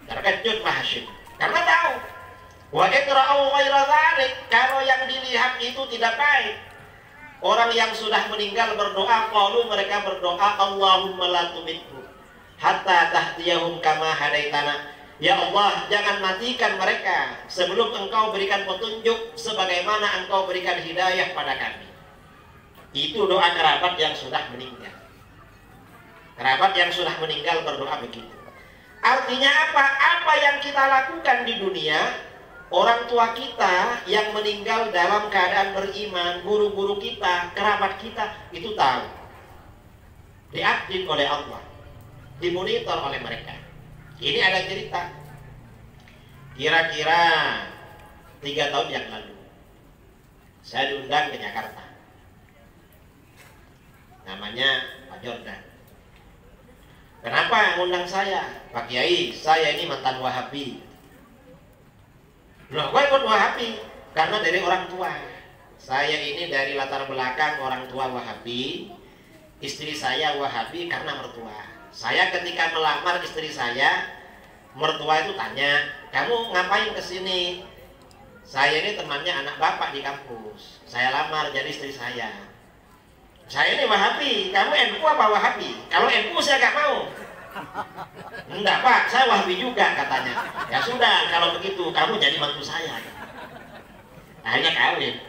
Terkejut Mbah Hashim. Karena tahu, wa ikra'u ghaira dzalik, kalau yang dilihat itu tidak baik. Orang yang sudah meninggal berdoa, qalu mereka berdoa, Allahumma la tumithu hatta tahdiyahum kama hadaitana. Ya Allah, jangan matikan mereka sebelum Engkau berikan petunjuk sebagaimana Engkau berikan hidayah pada kami. Itu doa kerabat yang sudah meninggal. Kerabat yang sudah meninggal berdoa begitu. Artinya apa? Apa yang kita lakukan di dunia, orang tua kita yang meninggal dalam keadaan beriman, guru-guru kita, kerabat kita, itu tahu. Diupdate oleh Allah, dimonitor oleh mereka. Ini ada cerita. Kira-kira 3 tahun yang lalu, saya diundang ke Jakarta. Namanya Pak Jordan. Kenapa ngundang saya? Pak Kiai, saya ini mantan Wahabi. Loh, gue ikut Wahabi karena dari orang tua. Saya ini dari latar belakang orang tua Wahabi. Istri saya Wahabi karena mertua. Saya ketika melamar istri saya, mertua itu tanya, kamu ngapain kesini? Saya ini temannya anak bapak di kampus. Saya lamar jadi istri saya. Saya ini Wahabi, kamu NU apa Wahabi? Kalau NU saya gak mau. Enggak Pak, saya Wahabi juga katanya. Ya sudah, kalau begitu kamu jadi mantu saya. Akhirnya kawin.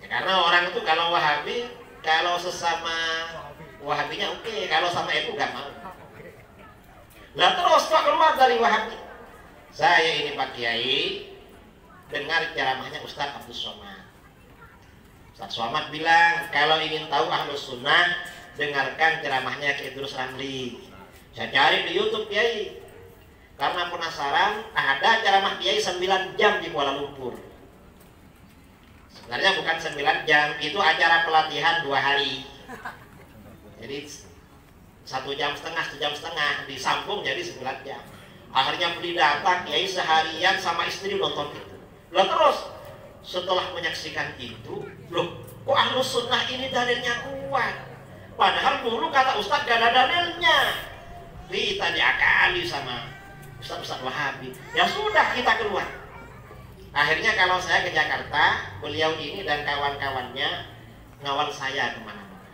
Ya, karena orang itu kalau Wahabi, kalau sesama Wahabinya oke, kalau sama NU gak mau. Lah terus kok keluar dari Wahabi? Saya ini Pak Kiai dengar ceramahnya Ustaz Abdul Somad. Ustaz Somad bilang kalau ingin tahu ahlus sunnah, dengarkan ceramahnya Kiai Idrus Ramli. Saya cari di YouTube Kiai, karena penasaran. Ada ceramah Kiai 9 jam di Kuala Lumpur. Sebenarnya bukan 9 jam, itu acara pelatihan 2 hari. Jadi 1 jam setengah, 1 jam setengah disambung jadi 9 jam. Akhirnya beli data, Kiai seharian sama istri nonton itu. Lalu terus setelah menyaksikan itu, loh, kok ahlus sunnah ini dalilnya kuat? Padahal dulu kata Ustadz gak ada dalilnya. Kita diakali sama Ustadz Wahabi. Ya sudah, kita keluar. Akhirnya kalau saya ke Jakarta, beliau ini dan kawan-kawannya ngawal saya kemana-mana.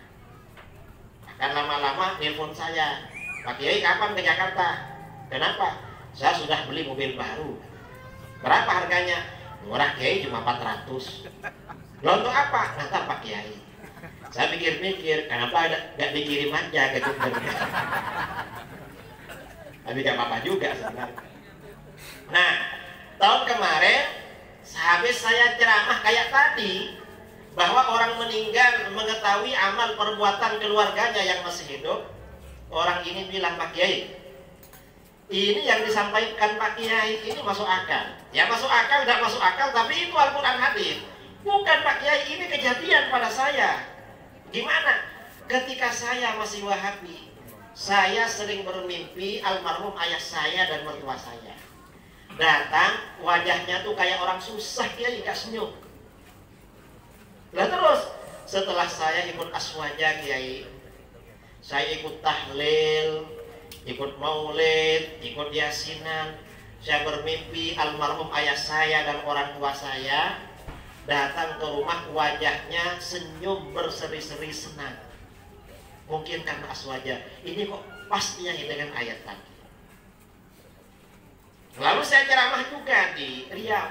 Akan lama-lama nelpon saya, Pak Kiai kapan ke Jakarta? Kenapa? Saya sudah beli mobil baru. Berapa harganya? Murah Kiai, cuma 400. Loh, untuk apa? Nanti Pak Kiai. Saya pikir-pikir, kenapa gak dikirim aja ke Jember? Tapi gak apa-apa juga sebenarnya. Nah, tahun kemarin, sehabis saya ceramah kayak tadi, bahwa orang meninggal mengetahui amal perbuatan keluarganya yang masih hidup, orang ini bilang, Pak Kiai, ini yang disampaikan Pak Kiai ini masuk akal. Ya masuk akal, gak masuk akal, tapi itu Al-Quran hadis. Bukan Pak Kiai, ini kejadian pada saya. Gimana? Ketika saya masih Wahabi, saya sering bermimpi almarhum ayah saya dan mertua saya. Datang, wajahnya tuh kayak orang susah, Kiai, gak senyum. Lah terus, setelah saya ikut aswaja Kiai, Saya ikut tahlil, ikut maulid, ikut yasinan. Saya bermimpi almarhum ayah saya dan orang tua saya datang ke rumah, wajahnya senyum berseri-seri senang. Mungkin karena aswaja. Ini kok pastinya dengan ayat tadi. Lalu saya ceramah juga di Riau.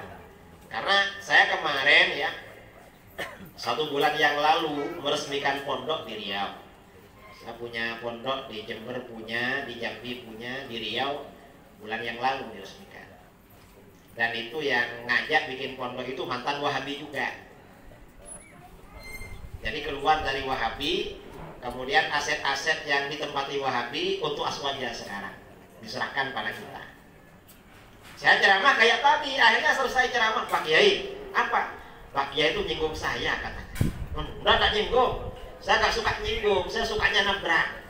Karena saya kemarin ya, 1 bulan yang lalu meresmikan pondok di Riau. Saya punya pondok di Jember punya, di Jambi punya, di Riau bulan yang lalu diresmikan. Dan itu yang ngajak bikin pondok itu mantan Wahabi juga. Jadi keluar dari Wahabi, kemudian aset-aset yang ditempati Wahabi untuk aswaja sekarang diserahkan pada kita. Saya ceramah kayak tadi, akhirnya selesai ceramah, Pak Kiai, apa? Pak Kiai itu nyinggung saya katanya. Enggak nyinggung. Saya gak suka nyinggung, saya sukanya nabrak.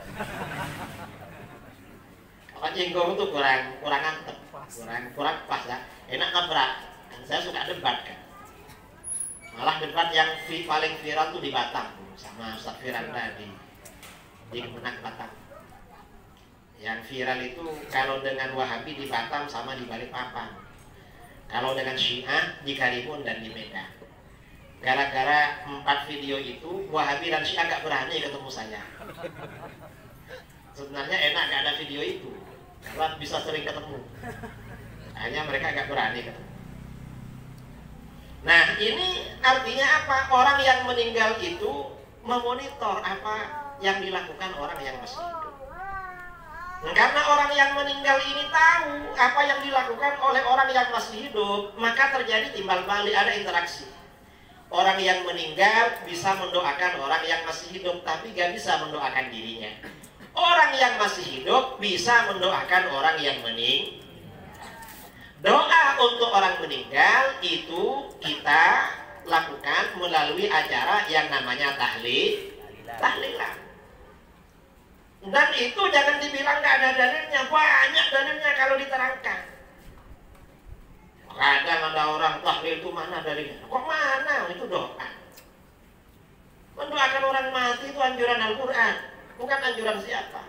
Kalau nyinggung itu kurang antep, kurang pas ya. Enak nabrak. Dan saya suka debat kan. Malah debat yang paling viral tuh di Batam sama Ustaz Firanda di Kemenang Batam. Yang viral itu kalau dengan Wahabi di Batam sama di Balikpapan. Kalau dengan Syiah di Karimun dan di Medan. Gara-gara 4 video itu, Wahabi dan Syiah agak berani ketemu saya. Sebenarnya enak gak ada video itu, karena bisa sering ketemu. Akhirnya mereka agak berani ketemu. Nah, ini artinya apa? Orang yang meninggal itu memonitor apa yang dilakukan orang yang masih hidup. Nah, karena orang yang meninggal ini tahu apa yang dilakukan oleh orang yang masih hidup, maka terjadi timbal balik, ada interaksi. Orang yang meninggal bisa mendoakan orang yang masih hidup, tapi gak bisa mendoakan dirinya. Orang yang masih hidup bisa mendoakan orang yang meninggal. Doa untuk orang meninggal itu kita lakukan melalui acara yang namanya tahlilan. Dan itu jangan dibilang gak ada dalilnya, banyak dalilnya kalau diterangkan. Kadang ada orang tahlil itu mana dalilnya? Kok mana? Itu doa. Mendoakan orang mati itu anjuran Al-Quran, bukan anjuran siapa.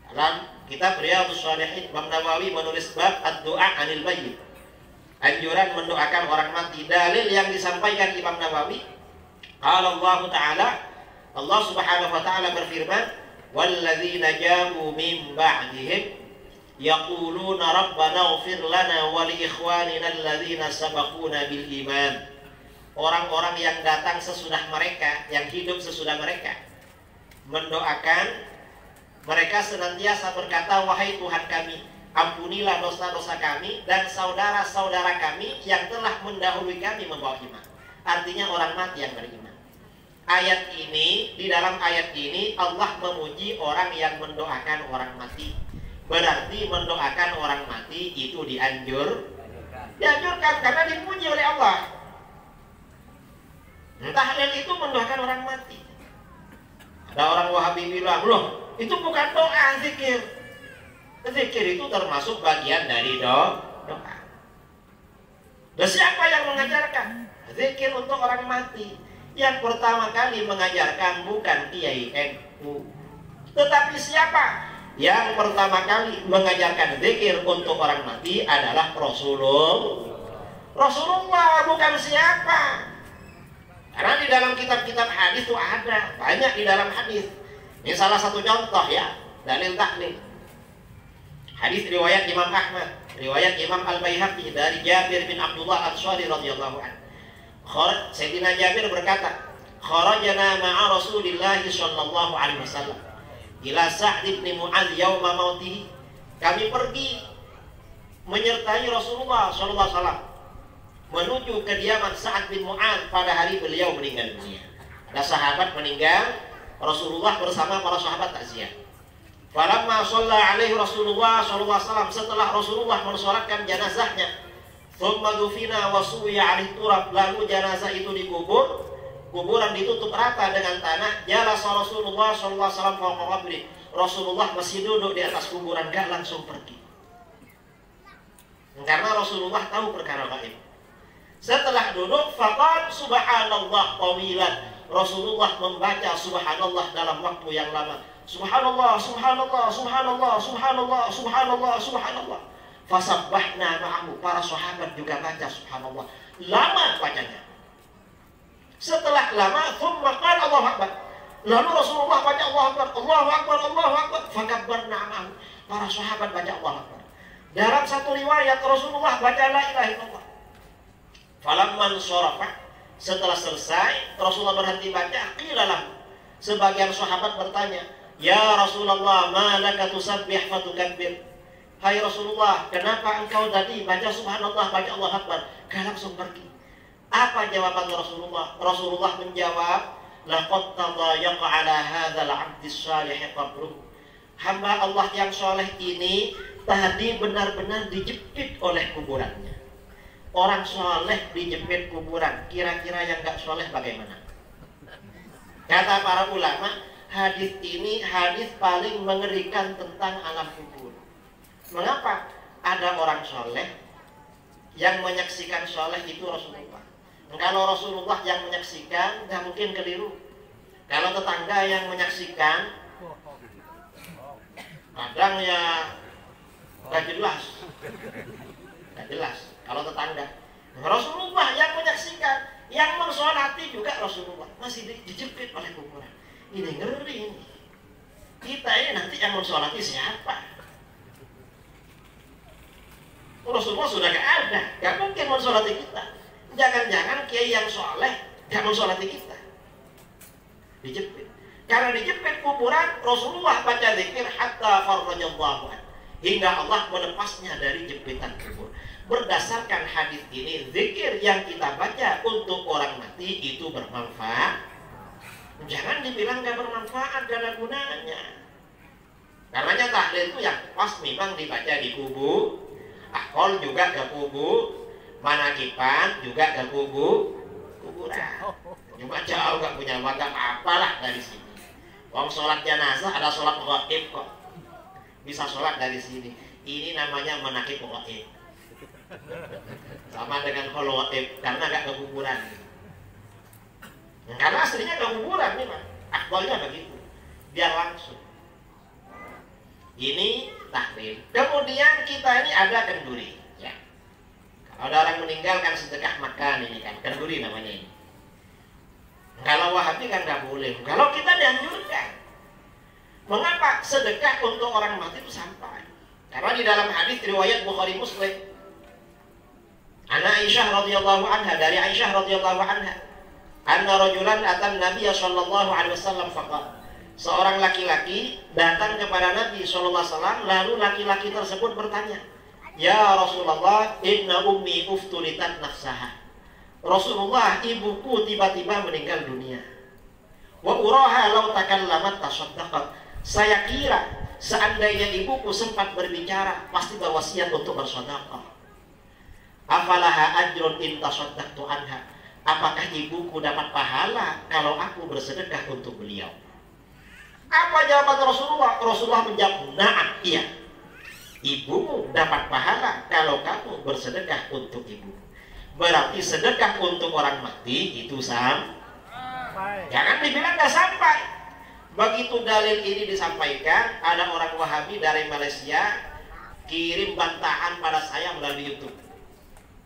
Dalam kitab Riyadhus Shalihin, Imam Nawawi menulis bab ad-du'a 'anil mayyit. Anjuran mendoakan orang mati. Dalil yang disampaikan Imam Nawawi, qala Allah Ta'ala, Allah Subhanahu wa taala berfirman, "Walladzina ja'u min ba'dihim yaquluna rabbana ighfir lana wa li ikhwanina alladzina sabaquna bil iman." Orang-orang yang datang sesudah mereka, yang hidup sesudah mereka, mendoakan, mereka senantiasa berkata, "Wahai Tuhan kami, ampunilah dosa-dosa kami dan saudara-saudara kami yang telah mendahului kami membawa iman." Artinya orang mati yang beriman. Ayat ini, di dalam ayat ini Allah memuji orang yang mendoakan orang mati. Berarti mendoakan orang mati itu dianjurkan karena dipuji oleh Allah. Tahlil itu mendoakan orang mati. Ada orang Wahabi bilang, loh itu bukan doa, zikir. Zikir itu termasuk bagian dari doa. Dan siapa yang mengajarkan? Zikir untuk orang mati. Yang pertama kali mengajarkan bukan Kiai NU, tetapi siapa? Yang pertama kali mengajarkan zikir untuk orang mati adalah Rasulullah, bukan siapa. Karena di dalam kitab-kitab hadis itu ada, banyak di dalam hadis. Ini salah satu contoh ya, dalil tahlil. Hadis riwayat Imam Ahmad, riwayat Imam Al-Baihaqi dari Jabir bin Abdullah Al-Ansari radhiyallahu anhu. Sayyidina Jabir berkata, "Kharajana ma'a Rasulillah sallallahu alaihi wasallam ila Sa'd bin Mu'adz yauma mautihi." Kami pergi menyertai Rasulullah sallallahu alaihi wasallam menuju kediaman Sa'd bin Mu'adz pada hari beliau meninggal dunia. Ada sahabat meninggal, Rasulullah bersama para sahabat takziah. Falamma shalla alaihi Rasulullah sallallahu alaihi wasallam, setelah Rasulullah mensolatkan jenazahnya, thumma dufina wa suwiya alaihi turab, lalu jenazah itu dikubur, kuburan ditutup rata dengan tanah. Jalasa Rasulullah sallallahu alaihi wasallam fawqa qabri, Rasulullah masih duduk di atas kuburan, gak langsung pergi. Karena Rasulullah tahu perkara gaib. Setelah duduk, faqal subhanallah tawilan, Rasulullah membaca subhanallah dalam waktu yang lama. Subhanallah, subhanallah, subhanallah, subhanallah, subhanallah, subhanallah. Fasabbahna ma'ahu, para sahabat juga baca subhanallah. Lama bacanya. Setelah lama, thumma qala Allahu Akbar. Lalu Rasulullah baca Allahu Akbar, Allahu Akbar, Allahu Akbar. Fakabbarna ma'ahu. Para sahabat baca Allahu Akbar. Dalam satu riwayat Rasulullah baca la ilaha illallah. Falamman sharafa, setelah selesai Rasulullah berhenti baca, qilalah. Sebagian sahabat bertanya, "Ya Rasulullah, ma laka tusabbih fatukabbir?" Hai Rasulullah, kenapa engkau tadi baca subhanallah, baca Allahu Akbar, kau langsung pergi? Apa jawaban Rasulullah? Rasulullah menjawab, laqad tadayaqa ala hadzal 'abdi shalih qabruh. Hamba Allah yang soleh ini tadi benar-benar dijepit oleh kuburannya. Orang soleh dijepit kuburan, kira-kira yang gak soleh bagaimana? Kata para ulama, hadis ini hadis paling mengerikan tentang alam kubur. Mengapa? Ada orang soleh yang menyaksikan soleh itu Rasulullah. Kalau Rasulullah yang menyaksikan, gak mungkin keliru. Kalau tetangga yang menyaksikan, kadang ya gak jelas. Gak jelas. Kalau tetangga, Rasulullah yang menyaksikan, yang mensolati juga Rasulullah, masih dijepit oleh kuburan. Ini ngeri ini. Kita ini nanti yang mensolati siapa? Rasulullah sudah gak ada, gak mungkin mensolati kita. Jangan-jangan kiai yang soleh gak mensolati kita. Dijepit. Karena dijepit kuburan, Rasulullah baca zikir hatta farrajallahu an, hingga Allah melepasnya dari jepitan kubur. Berdasarkan hadis ini, zikir yang kita baca untuk orang mati itu bermanfaat. Jangan dibilang gak bermanfaat, gak ada gunanya. Karenanya tahlil itu yang pas memang dibaca di kubur. Akol juga ke kubur, manakipan juga ke kuburan. Cuma jauh gak punya waktu apalah dari sini. Wong sholat jenazah ada sholat ghaib kok. Bisa sholat dari sini. Ini namanya manakib ghaib. Sama dengan khol ghaib, karena gak ke kuburan. Karena aslinya ke kuburan nih Pak. Akolnya begitu. Biar langsung. Ini tahlil. Kemudian kita ini ada kenduri, ya. Kalau ada orang meninggal kan sedekah makan ini kan, kenduri namanya ini. Kalau Wahabi kan nggak boleh. Kalau kita dianjurkan. Mengapa sedekah untuk orang mati itu sampai? Karena di dalam hadis riwayat Bukhari Muslim, Aisyah radhiyallahu anha, dari Aisyah radhiyallahu anha, anna rajulan atan Nabiy sallallahu alaihi wasallam faqala, seorang laki-laki datang kepada Nabi SAW, lalu laki-laki tersebut bertanya, "Ya Rasulullah, inna ummi uftulitat nafsaha." Rasulullah, ibuku tiba-tiba meninggal dunia. Wa uraha law takallamat tasaddaqat. Saya kira seandainya ibuku sempat berbicara, pasti berwasiat untuk bersedekah. Afalaha ajrun in tasaddaqtu anha. Apakah ibuku dapat pahala kalau aku bersedekah untuk beliau? Apa jawaban Rasulullah? Rasulullah menjawab, "Na'am, iya. Ibumu dapat pahala kalau kamu bersedekah untuk ibu." Berarti sedekah untuk orang mati itu sampai. Jangan dibilang gak sampai. Begitu dalil ini disampaikan, ada orang Wahabi dari Malaysia kirim bantahan pada saya melalui YouTube.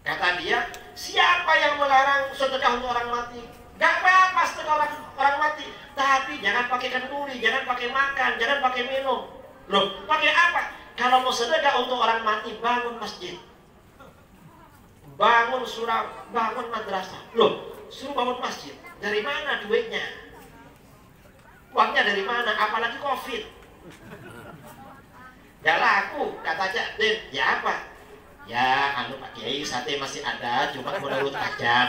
Kata dia, siapa yang melarang sedekah untuk orang mati? Gak apa-apa sedekah orang mati, tapi jangan pakai kenduri, jangan pakai makan, jangan pakai minum. Loh, pakai apa? Kalau mau sedekah untuk orang mati, bangun masjid, bangun surau, bangun madrasah. Loh, suruh bangun masjid, dari mana duitnya? Uangnya dari mana? Apalagi COVID. Gak laku, kata Cak Din. Ya apa? Ya, anu Pak Kiai, sate masih ada, cuma menurut tajam.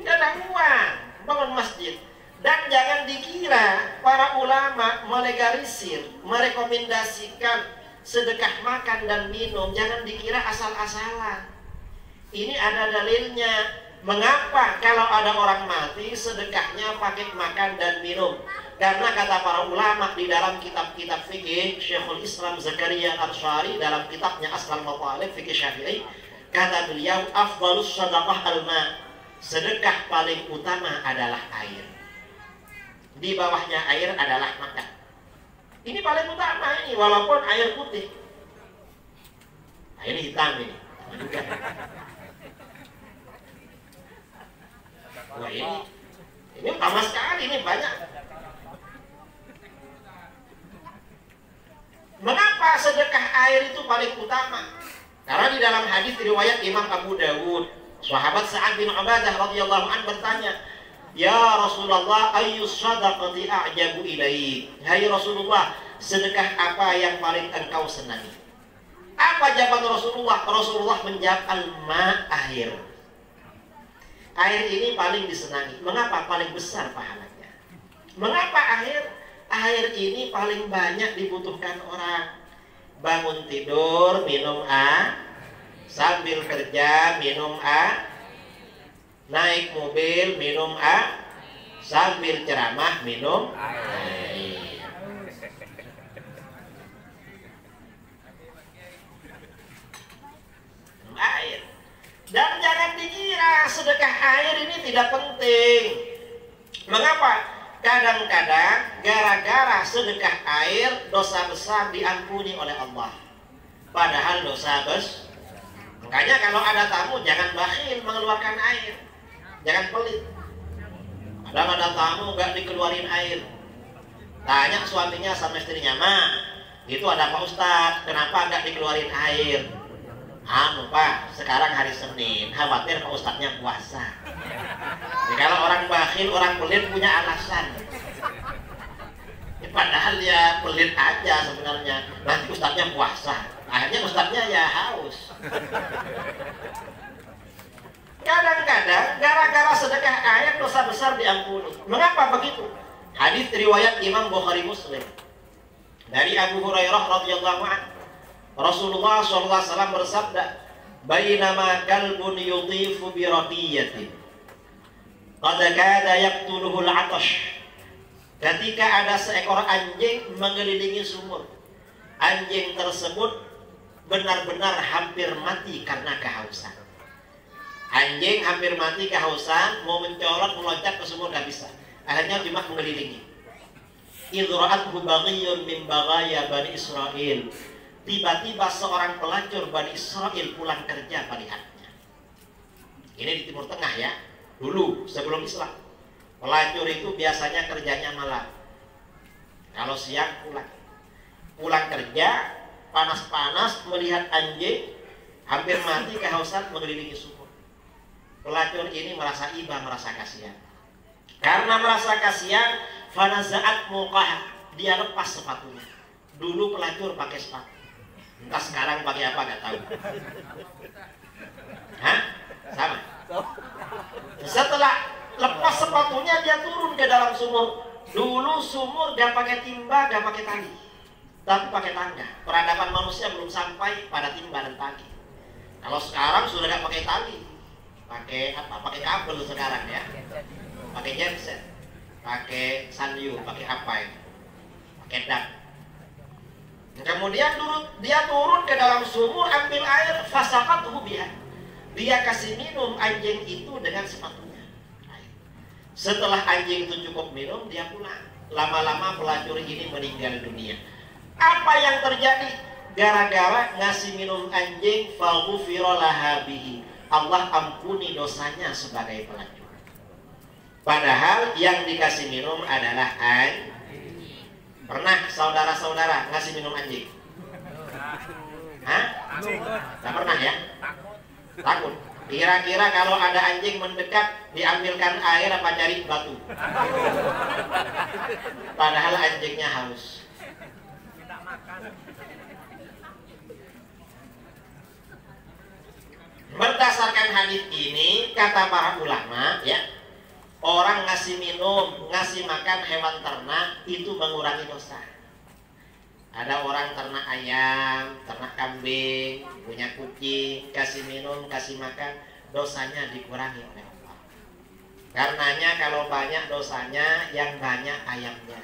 Gak ada uang, bangun masjid. Dan jangan dikira para ulama melegalisir, merekomendasikan sedekah makan dan minum. Jangan dikira asal-asalan. Ini ada dalilnya. Mengapa kalau ada orang mati sedekahnya pakai makan dan minum? Karena kata para ulama di dalam kitab-kitab fikih, Syekhul Islam Zakaria Al-Ansyari dalam kitabnya Asal Matalib Fikih Syafi'i Kata beliau, afdhalus shadaqah al-ma. Sedekah paling utama adalah air. Di bawahnya air adalah makan. Ini paling utama ini, walaupun air putih. Nah, ini hitam ini. Wah, ini utama sekali, ini banyak. Mengapa sedekah air itu paling utama? Karena di dalam hadis riwayat Imam Abu Dawud, sahabat Sa'ad bin Ubadah radhiyallahu anhu bertanya, "Ya Rasulullah, ayyus shadaqati a'jabu ilaik?" Hai Rasulullah, sedekah apa yang paling engkau senangi? Apa jawaban Rasulullah? Rasulullah menjawab, al-ma, air. Air ini paling disenangi. Mengapa? Paling besar pahalanya. Mengapa air? Air ini paling banyak dibutuhkan orang. Bangun tidur, minum air. Sambil kerja, minum air. Naik mobil, minum air. Sambil ceramah, minum air. Air. Dan jangan dikira sedekah air ini tidak penting. Mengapa? Kadang-kadang gara-gara sedekah air dosa besar diampuni oleh Allah. Padahal dosa besar. Makanya kalau ada tamu jangan bakhil mengeluarkan air. Jangan pelit. Kadang ada tamu nggak dikeluarin air. Tanya suaminya sama istrinya, "Ma, itu ada Pak Ustadz, kenapa nggak dikeluarin air?" "Anu Pak, sekarang hari Senin, khawatir Pak Ustadznya puasa." Jadi kalau orang bakhil, orang pelit punya alasan. Padahal ya pelit aja sebenarnya. Nanti Ustadznya puasa, akhirnya Ustadznya ya haus. Kadang-kadang gara-gara sedekah air dosa besar diampuni. Mengapa begitu? Hadis riwayat Imam Bukhari Muslim dari Abu Hurairah radhiyallahu anhu. Rasulullah SAW bersabda, "Bainama kalbun yudhifu bi raqiyatin qad kada yaqtuluhu al-'atash." Ketika ada seekor anjing mengelilingi sumur, anjing tersebut benar-benar hampir mati karena kehausan. Anjing hampir mati kehausan, mau mencolot, meloncat ke sumur gak bisa. Akhirnya cuma mengelilingi. Idra'athu baghiyun min baghaya Bani Israel. Tiba-tiba seorang pelacur Bani Israel pulang kerja melihatnya. Ini di Timur Tengah ya, dulu sebelum Islam. Pelacur itu biasanya kerjanya malam. Kalau siang pulang kerja, panas-panas melihat anjing hampir mati kehausan mengelilingi sumur. Pelacur ini merasa iba, merasa kasihan. Karena merasa kasihan, fanaza'at muqah, dia lepas sepatunya. Dulu pelacur pakai sepatu. Entah sekarang pakai apa gak tahu. Hah? Sama. Setelah lepas sepatunya dia turun ke dalam sumur. Dulu sumur gak pakai timba, gak pakai tali, tapi pakai tangga. Peradaban manusia belum sampai pada timba dan tali. Kalau sekarang sudah gak pakai tali, pakai apa? Pakai kabel sekarang ya. Pakai genset, pakai sanyu, pakai apa ini? Pakai dak. Kemudian dia turun ke dalam sumur, ambil air, fasaqathu biha. Dia kasih minum anjing itu dengan sepatunya. Setelah anjing itu cukup minum, dia pulang. Lama-lama pelacur ini meninggal dunia. Apa yang terjadi? Gara-gara ngasih minum anjing, faghufira laha bihi. Allah ampuni dosanya sebagai pelacur. Padahal yang dikasih minum adalah anjing. Pernah saudara-saudara ngasih minum anjing? Hah? Tidak pernah ya? Takut. Kira-kira kalau ada anjing mendekat, diambilkan air apa cari batu? Padahal anjingnya haus. Berdasarkan hadis ini, kata para ulama, ya, orang ngasih minum, ngasih makan hewan ternak itu mengurangi dosa. Ada orang ternak ayam, ternak kambing, punya kucing, kasih minum, kasih makan, dosanya dikurangi oleh Allah. Karenanya kalau banyak dosanya, yang banyak ayamnya,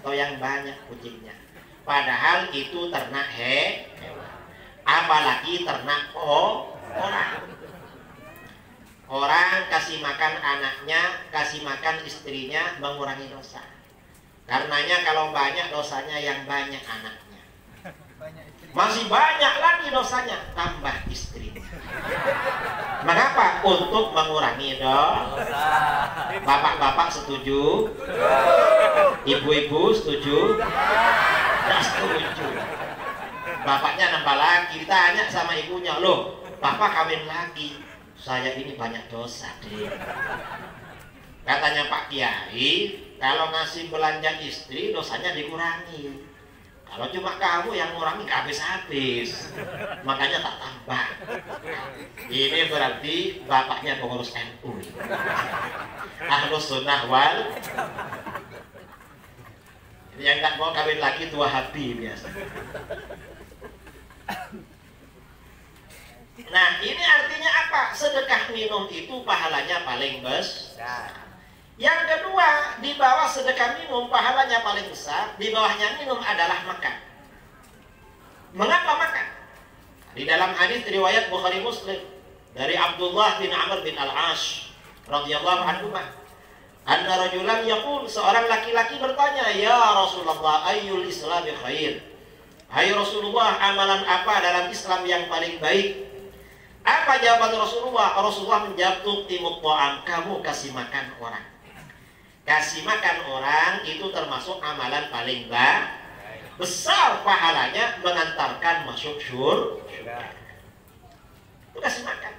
atau yang banyak kucingnya. Padahal itu ternak hewan. apalagi ternak orang. Orang kasih makan anaknya, kasih makan istrinya, mengurangi dosa. Karenanya kalau banyak dosanya yang banyak anaknya, masih banyak lagi dosanya, tambah istrinya. Mengapa? Untuk mengurangi dosa. Bapak-bapak setuju? Ibu-ibu setuju? Tidak setuju. Bapaknya nambah lagi, ditanya sama ibunya, loh, bapak kawin lagi. Saya ini banyak dosa, deh. Katanya Pak Kiai, kalau ngasih belanja istri dosanya dikurangi. Kalau cuma kamu yang ngurangi habis-habis, makanya tak tambah. Ini berarti bapaknya pengurus NU, Ahlus Sunnah wal. Yang nggak mau kawin lagi tua hati biasa. Nah, ini artinya apa? Sedekah minum itu pahalanya paling besar. Yang kedua, di bawah sedekah minum pahalanya paling besar, di bawahnya minum adalah makan. Mengapa makan? Di dalam hadis riwayat Bukhari Muslim dari Abdullah bin Amr bin Al-As radhiyallahu anhu, anna rajulan yaqul, seorang laki-laki bertanya, ya Rasulullah, ayyul islami khair? Hai Rasulullah, amalan apa dalam Islam yang paling baik? Apa jawaban Rasulullah? Rasulullah menjawab, tuqimut ta'am, kamu kasih makan orang. Kasih makan orang itu termasuk amalan paling besar, pahalanya mengantarkan masuk surga. Itu kasih makan.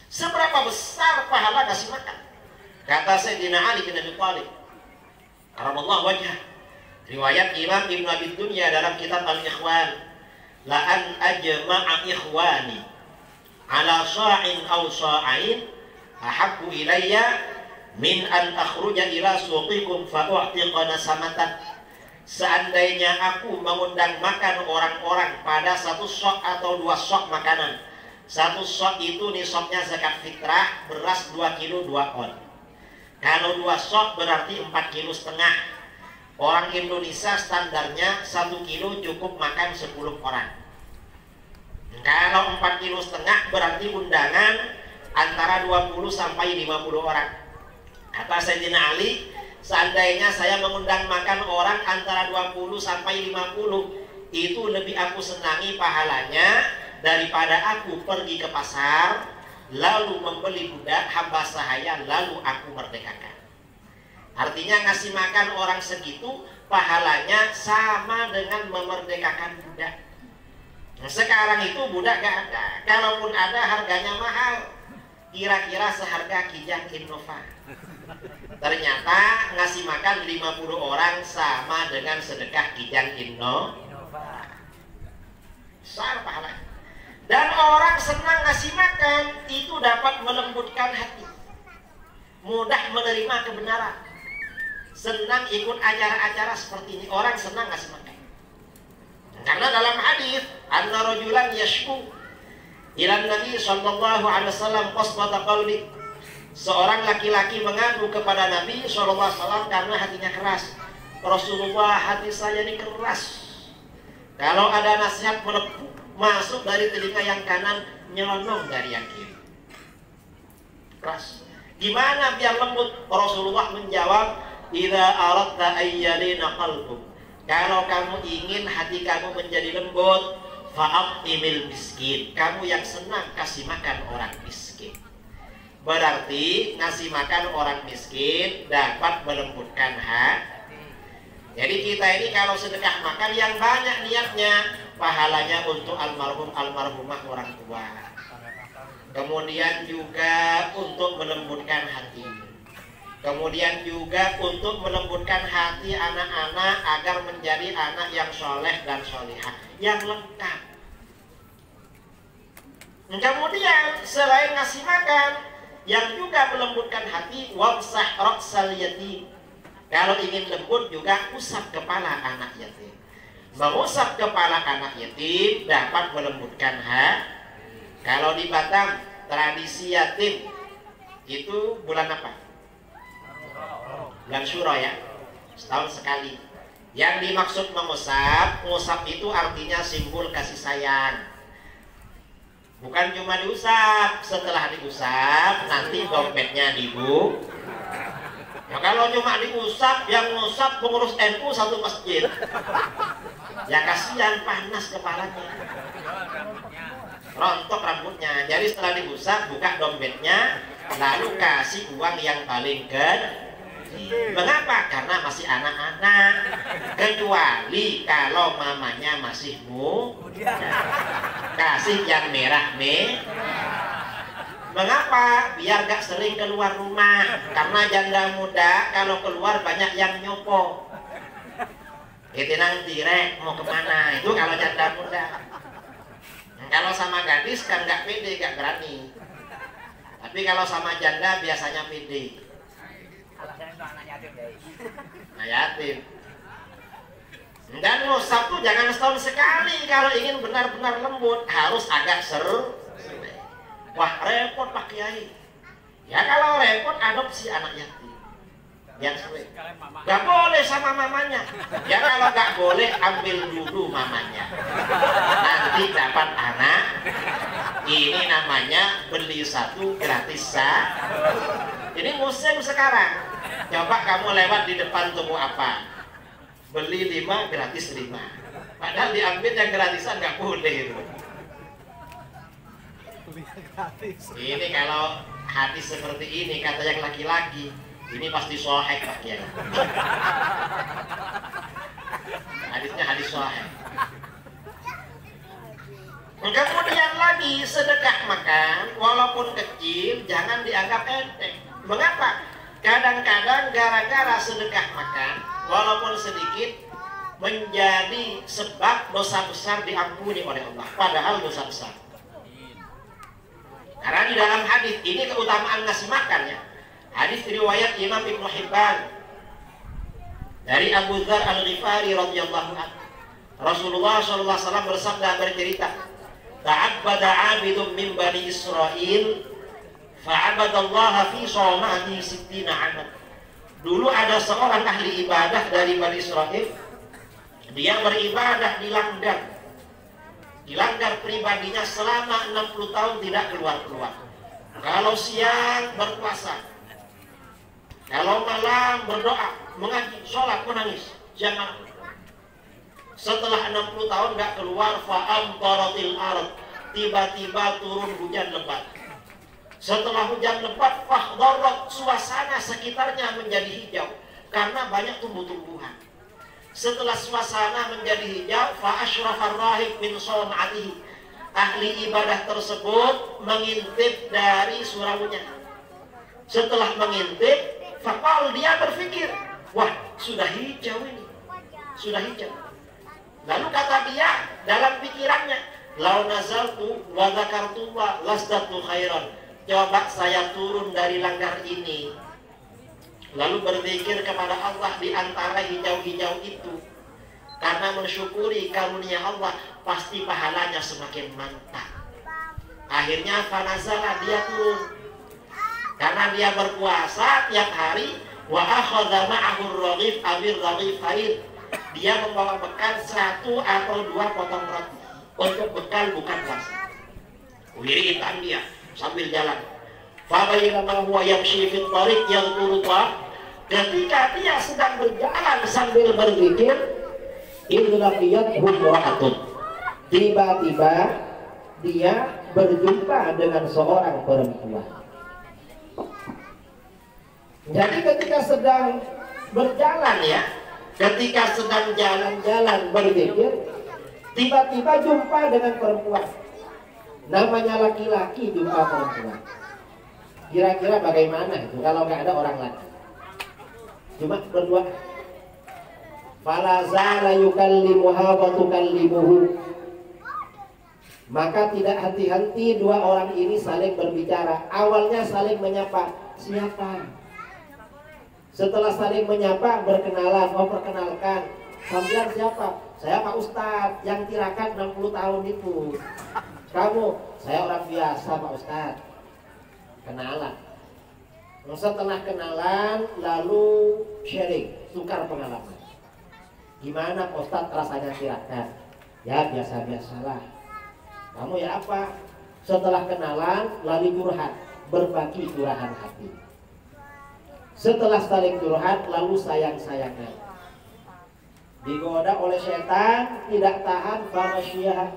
Seberapa besar pahala kasih makan? Kata Sayyidina Ali bin Abi Thalib karamallahu wajhah, riwayat Imam Ibn Abi Dunya dalam kitab Al-Ikhwan, la an ajma'a ikhwani ala sa'in aw sa'ain ahabbu ilayya min an akhruja ila suqikum fa u'tiqana samatan. Seandainya aku mengundang makan orang-orang pada satu sok atau dua sok makanan. Satu sok itu nisabnya zakat fitrah, beras 2 kilo 2 on. Kalau 2 sok berarti 4,5 kilo. Orang Indonesia standarnya 1 kilo cukup makan 10 orang. Kalau 4,5 kilo berarti undangan antara 20 sampai 50 orang. Kata Sayyidina Ali, seandainya saya mengundang makan orang antara 20 sampai 50, itu lebih aku senangi pahalanya daripada aku pergi ke pasar lalu membeli budak hamba sahaya lalu aku merdekakan. Artinya ngasih makan orang segitu pahalanya sama dengan memerdekakan budak. Sekarang itu budak gak ada. Kalaupun ada harganya mahal. Kira-kira seharga Kijang Innova. Ternyata ngasih makan 50 orang sama dengan sedekah Kijang Innova. Besar pahala. Dan orang senang ngasih makan itu dapat melembutkan hati. Mudah menerima kebenaran. Senang ikut acara-acara seperti ini. Orang senang ngasih makan. Karena dalam hadis, anna rajulan yashku ila Nabi sallallahu alaihi wasallam qasbata qalbi. Seorang laki-laki mengadu kepada Nabi sallallahu alaihi wasallam karena hatinya keras. Rasulullah, hati saya ini keras. Kalau ada nasihat melepuh masuk dari telinga yang kanan, nyelonong dari yang kiri. Keras. Gimana biar lembut? Rasulullah menjawab, idza aradta ayyalina qalbuk. Kalau kamu ingin hati kamu menjadi lembut, fa'atimil miskin. Kamu yang senang kasih makan orang miskin. Berarti ngasih makan orang miskin dapat melembutkan hati. Jadi kita ini kalau sedekah makan yang banyak niatnya, pahalanya untuk almarhum almarhumah orang tua. Kemudian juga untuk melembutkan hati. Kemudian juga untuk melembutkan hati anak-anak agar menjadi anak yang soleh dan solihah, yang lengkap. Kemudian selain ngasih makan, yang juga melembutkan hati, wamsah raksal yatim. Kalau ingin lembut juga usap kepala anak yatim. Mengusap kepala anak yatim dapat melembutkan hati. Kalau di Batam tradisi yatim itu bulan apa? Bulan Syuro ya, setahun sekali. Yang dimaksud mengusap, mengusap itu artinya simbol kasih sayang. Bukan cuma diusap, setelah diusap nanti dompetnya dibu. Ya, kalau cuma diusap, yang ngusap pengurus NU satu masjid. Ya kasihan, panas kepalanya, rontok rambutnya. Jadi setelah diusap, buka dompetnya, lalu kasih uang yang paling gede. Mengapa? Karena masih anak-anak. Kecuali kalau mamanya masih muda, kasih yang merah nih. Mengapa? Biar gak sering keluar rumah. Karena janda muda kalau keluar banyak yang nyopo. Itu nanti rek mau kemana? Itu kalau janda muda. Kalau sama gadis kan gak pede, gak berani. Tapi kalau sama janda biasanya pede. Nah, yatim. Dan ngusap tuh jangan setahun sekali. Kalau ingin benar-benar lembut harus agak seru. Wah repot Pak Kiai. Ya kalau repot adopsi anak yatim yang sering. Gak boleh sama mamanya. Ya kalau gak boleh ambil dulu mamanya. Nanti dapat anak. Ini namanya beli satu gratis satu. Ini musim sekarang. Coba kamu lewat di depan toko apa? Beli 5 gratis 5. Padahal diambil yang gratisan gak boleh itu. Ini kalau hadis seperti ini kata yang laki-laki, ini pasti sahih Pak Kiai. Hadisnya hadis sahih. Kemudian lagi sedekah makan, walaupun kecil jangan dianggap enteng. Mengapa? Kadang-kadang gara-gara sedekah makan, walaupun sedikit, menjadi sebab dosa besar diampuni oleh Allah. Padahal dosa besar. Karena di dalam hadis ini keutamaan ngasih makan ya. Hadis riwayat Imam Ibnu Hibban dari Abu Dzar Al-Ghifari radhiyallahu anhu. Rasulullah sallallahu alaihi wasallam bersabda bercerita, "Ta'abbada 'abidun min Bani Israil fa'abadallaha fi shawmati 60 'aman." Dulu ada seorang ahli ibadah dari Bani Israil. Dia beribadah di langgar pribadinya selama 60 tahun tidak keluar-keluar. Kalau siang berpuasa, kalau malam berdoa, mengaji, sholat, menangis, jangan. Setelah 60 tahun nggak keluar, fa'amtaratil ard, tiba-tiba turun hujan lebat. Setelah hujan lebat, fakhdarat, suasana sekitarnya menjadi hijau karena banyak tumbuh-tumbuhan. Setelah suasana menjadi hijau, fa'ashrafar rahib min shawma'atihi, ahli ibadah tersebut mengintip dari suraunya. Setelah mengintip, faqal, dia berpikir, wah sudah hijau ini, sudah hijau. Lalu kata dia dalam pikirannya, lau nazaltu wa dzakartullah lasdatu khairan. Coba saya turun dari langgar ini, lalu berzikir kepada Allah di antara hijau-hijau itu, karena mensyukuri karunia Allah, pasti pahalanya semakin mantap. Akhirnya fanazala, dia turun. Karena dia berpuasa tiap hari, wa akhadha ma'ahu ar-raghif abir raghifain. Dia membawa bekal 1 atau 2 potong roti untuk bekal bukan puasa. Wiritan dia sambil jalan. Fa bainama huwa yamshi fi tariq yadhkuru Allah. Ketika dia sedang berjalan sambil berzikir, idlaqiyat humra'atun. Tiba-tiba dia berjumpa dengan seorang perempuan. Jadi ketika sedang berjalan ya, ketika sedang jalan-jalan berzikir, tiba-tiba jumpa dengan perempuan. Namanya laki-laki jumpa perempuan. Kira-kira bagaimana itu kalau nggak ada orang laki? Cuma berdua. Fala zala yukallimuha wa tukallimuhu. Maka tidak henti-henti dua orang ini saling berbicara. Awalnya saling menyapa, siapa? Setelah saling menyapa, berkenalan, oh perkenalkan. Sampean siapa? Saya Pak Ustadz yang tirakat 60 tahun itu. Kamu? Saya orang biasa Pak Ustadz. Kenalan. Setelah kenalan, lalu sharing, tukar pengalaman. Gimana Pak Ustadz rasanya tirakat? Ya biasa-biasalah. Kamu ya apa? Setelah kenalan lalu curhat, berbagi curahan hati. Setelah saling curhat lalu sayang-sayangan. Digoda oleh setan, tidak tahan famasyiyah.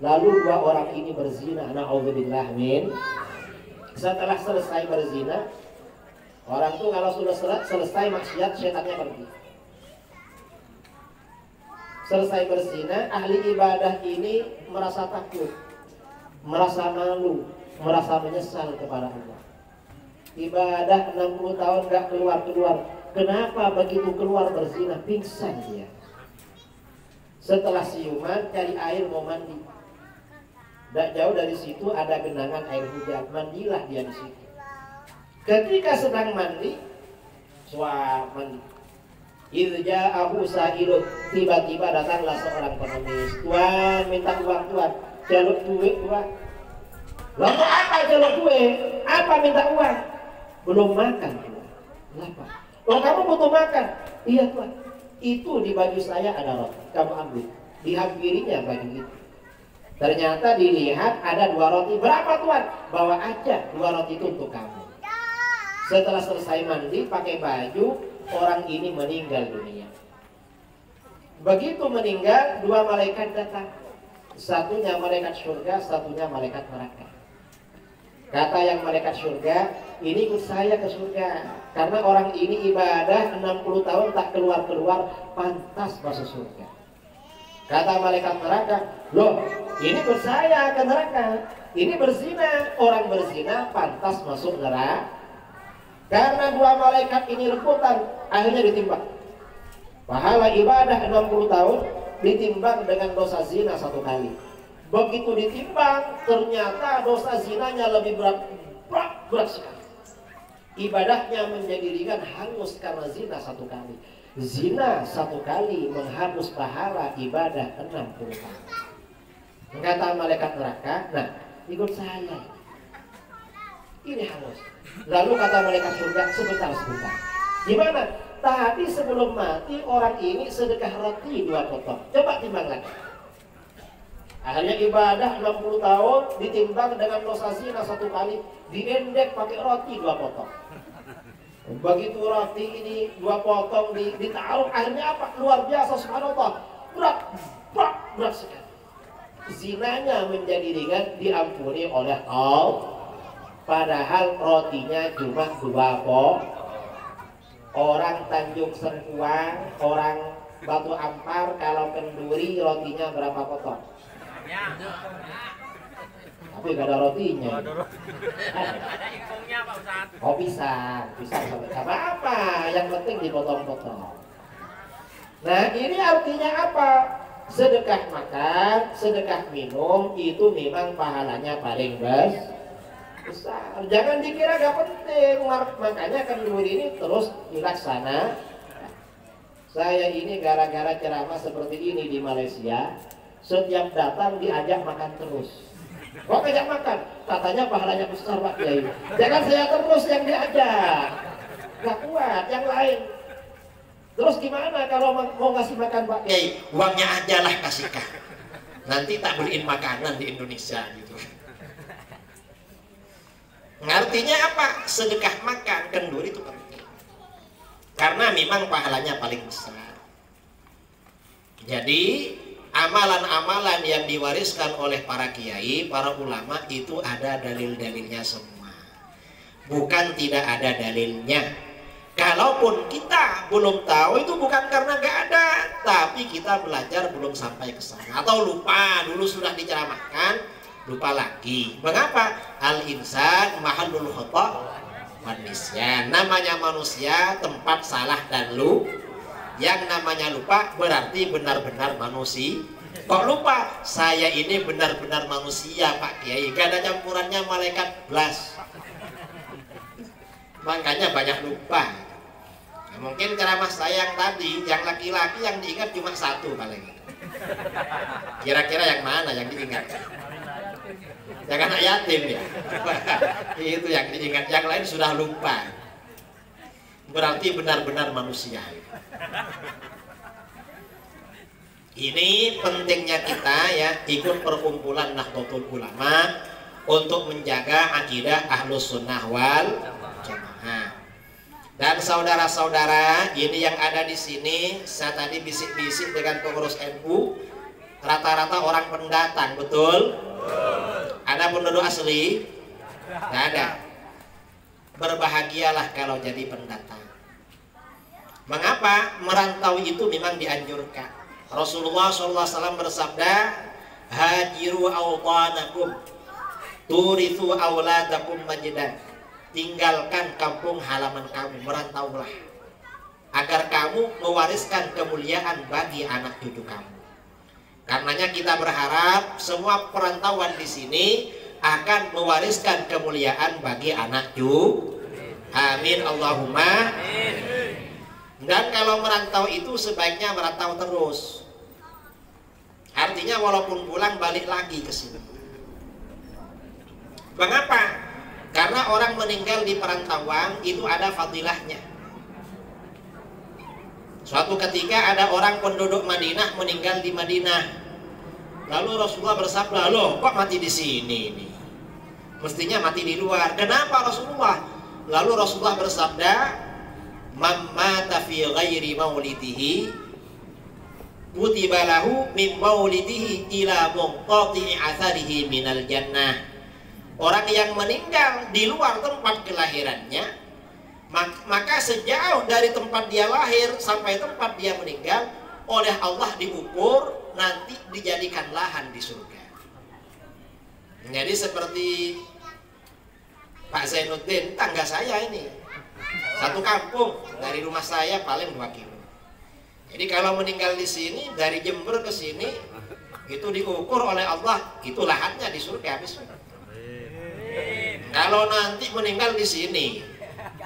Lalu dua orang ini berzina. Na'udzubillah min. Setelah selesai berzina, orang tuh kalau sudah selesai maksiat, setannya pergi. Selesai berzina, ahli ibadah ini merasa takut, merasa malu, merasa menyesal kepada Allah. Ibadah 60 tahun gak keluar-keluar. Kenapa begitu keluar berzina? Pingsan dia. Setelah siuman, cari air mau mandi. Tidak jauh dari situ ada genangan air hujan. Mandilah dia di situ. Ketika sedang mandi, mandi. Irja'ahu sa'ilun, tiba-tiba datanglah seorang pengemis. Tuan, minta uang tuan, jalur duit tuan. Lalu apa jalur duit? Apa minta uang? Belum makan tuan. Kenapa? Oh kamu butuh makan? Iya tuan. Itu di baju saya ada roti. Kamu ambil. Dihampirinya baju itu. Ternyata dilihat ada 2 roti. Berapa tuan? Bawa aja 2 roti itu untuk kamu. Setelah selesai mandi pakai baju, orang ini meninggal dunia. Begitu meninggal, 2 malaikat datang. Satunya malaikat surga, satunya malaikat neraka. Kata yang malaikat surga, ini ikut saya ke surga. Karena orang ini ibadah 60 tahun tak keluar-keluar, pantas masuk surga. Kata malaikat neraka, loh ini ikut saya ke neraka. Ini berzina, orang berzina pantas masuk neraka. Karena 2 malaikat ini rebutan, akhirnya ditimbang. Pahala ibadah 60 tahun ditimbang dengan dosa zina 1 kali. Begitu ditimbang, ternyata dosa zinanya lebih berat sekali. Ibadahnya menjadi ringan, hangus karena zina 1 kali. Zina 1 kali menghapus pahala ibadah 60 tahun. Kata malaikat neraka, nah ikut saya. Ini hangus. Lalu kata malaikat surga, sebentar. Gimana? Tadi sebelum mati orang ini sedekah roti 2 potong. Coba timbang lagi. Akhirnya ibadah 60 tahun ditimbang dengan dosa zina 1 kali, diendek pakai roti 2 potong. Begitu roti ini 2 potong ditaruh, akhirnya apa? Luar biasa subhanallah. Berat sekali. Zinanya menjadi ringan, diampuni oleh Allah. Padahal rotinya cuma 2 potong. Orang Tanjung Sengkuang, orang Batu Ampar, kalau kenduri rotinya berapa potong? Tapi gak ada rotinya. Ada ingkungnya Pak Ustadz. Oh pisang sama apa? Yang penting dipotong-potong. Nah ini artinya apa? Sedekah makan, sedekah minum itu memang pahalanya paling besar. Jangan dikira gak penting. Makanya kenduri ini terus dilaksana. Saya ini gara-gara ceramah seperti ini di Malaysia, setiap datang diajak makan terus. Kok ajak makan? Katanya pahalanya besar Pak Kiai. Jangan saya terus yang diajak, gak kuat yang lain. Terus gimana kalau mau ngasih makan Pak Kiai? Uangnya aja lah kasihkan. Nanti tak beliin makanan di Indonesia gitu. Artinya apa? Sedekah makan kenduri itu penting. Karena memang pahalanya paling besar. Jadi amalan-amalan yang diwariskan oleh para kiai, para ulama itu ada dalil-dalilnya semua. Bukan tidak ada dalilnya. Kalaupun kita belum tahu itu bukan karena nggak ada, tapi kita belajar belum sampai ke sana atau lupa dulu sudah diceramahkan, lupa lagi. Mengapa? Al-insan mahallul khata' wan nisyan. Namanya manusia tempat salah dan yang namanya lupa berarti benar-benar manusia. Kok lupa? Saya ini benar-benar manusia Pak Kiai, gak ada campurannya malaikat belas. Makanya banyak lupa. Nah, mungkin ceramah saya yang tadi, yang laki-laki yang diingat cuma 1 paling. Kira-kira yang mana yang diingat? Yang anak yatim ya. Itu yang diingat, yang lain sudah lupa. Berarti benar-benar manusia. Ini pentingnya kita ya ikut perkumpulan Nahdlatul Ulama untuk menjaga akidah Ahlus Sunnah wal Jamaah. Dan saudara-saudara, ini yang ada di sini, saya tadi bisik-bisik dengan pengurus NU, rata-rata orang pendatang, betul? Ada penduduk asli? Nggak ada. Berbahagialah kalau jadi pendatang. Mengapa? Merantau itu memang dianjurkan. Rasulullah SAW bersabda, hajiru awtanakum turithu awladakum majdan. Tinggalkan kampung halaman kamu, merantaulah agar kamu mewariskan kemuliaan bagi anak cucu kamu. Karenanya kita berharap semua perantauan di sini akan mewariskan kemuliaan bagi anak cucu. Amin Allahumma. Dan kalau merantau itu sebaiknya merantau terus. Artinya walaupun pulang balik lagi ke sini. Mengapa? Karena orang meninggal di perantauan itu ada fadilahnya. Suatu ketika ada orang penduduk Madinah meninggal di Madinah. Lalu Rasulullah bersabda, loh kok mati di sini nih? Mestinya mati di luar. Kenapa Rasulullah? Lalu Rasulullah bersabda, man mata fi ghairi maulidihi kutiba lahu min maulidihi ila munqati'i atharihi minal jannah. Orang yang meninggal di luar tempat kelahirannya, maka sejauh dari tempat dia lahir sampai tempat dia meninggal oleh Allah diukur, nanti dijadikan lahan di surga. Jadi seperti Pak Zainuddin, tangga saya ini satu kampung, dari rumah saya paling 2 kilo. Jadi kalau meninggal di sini, dari Jember ke sini, itu diukur oleh Allah, itu lahannya di surga habis. Kalau nanti meninggal di sini,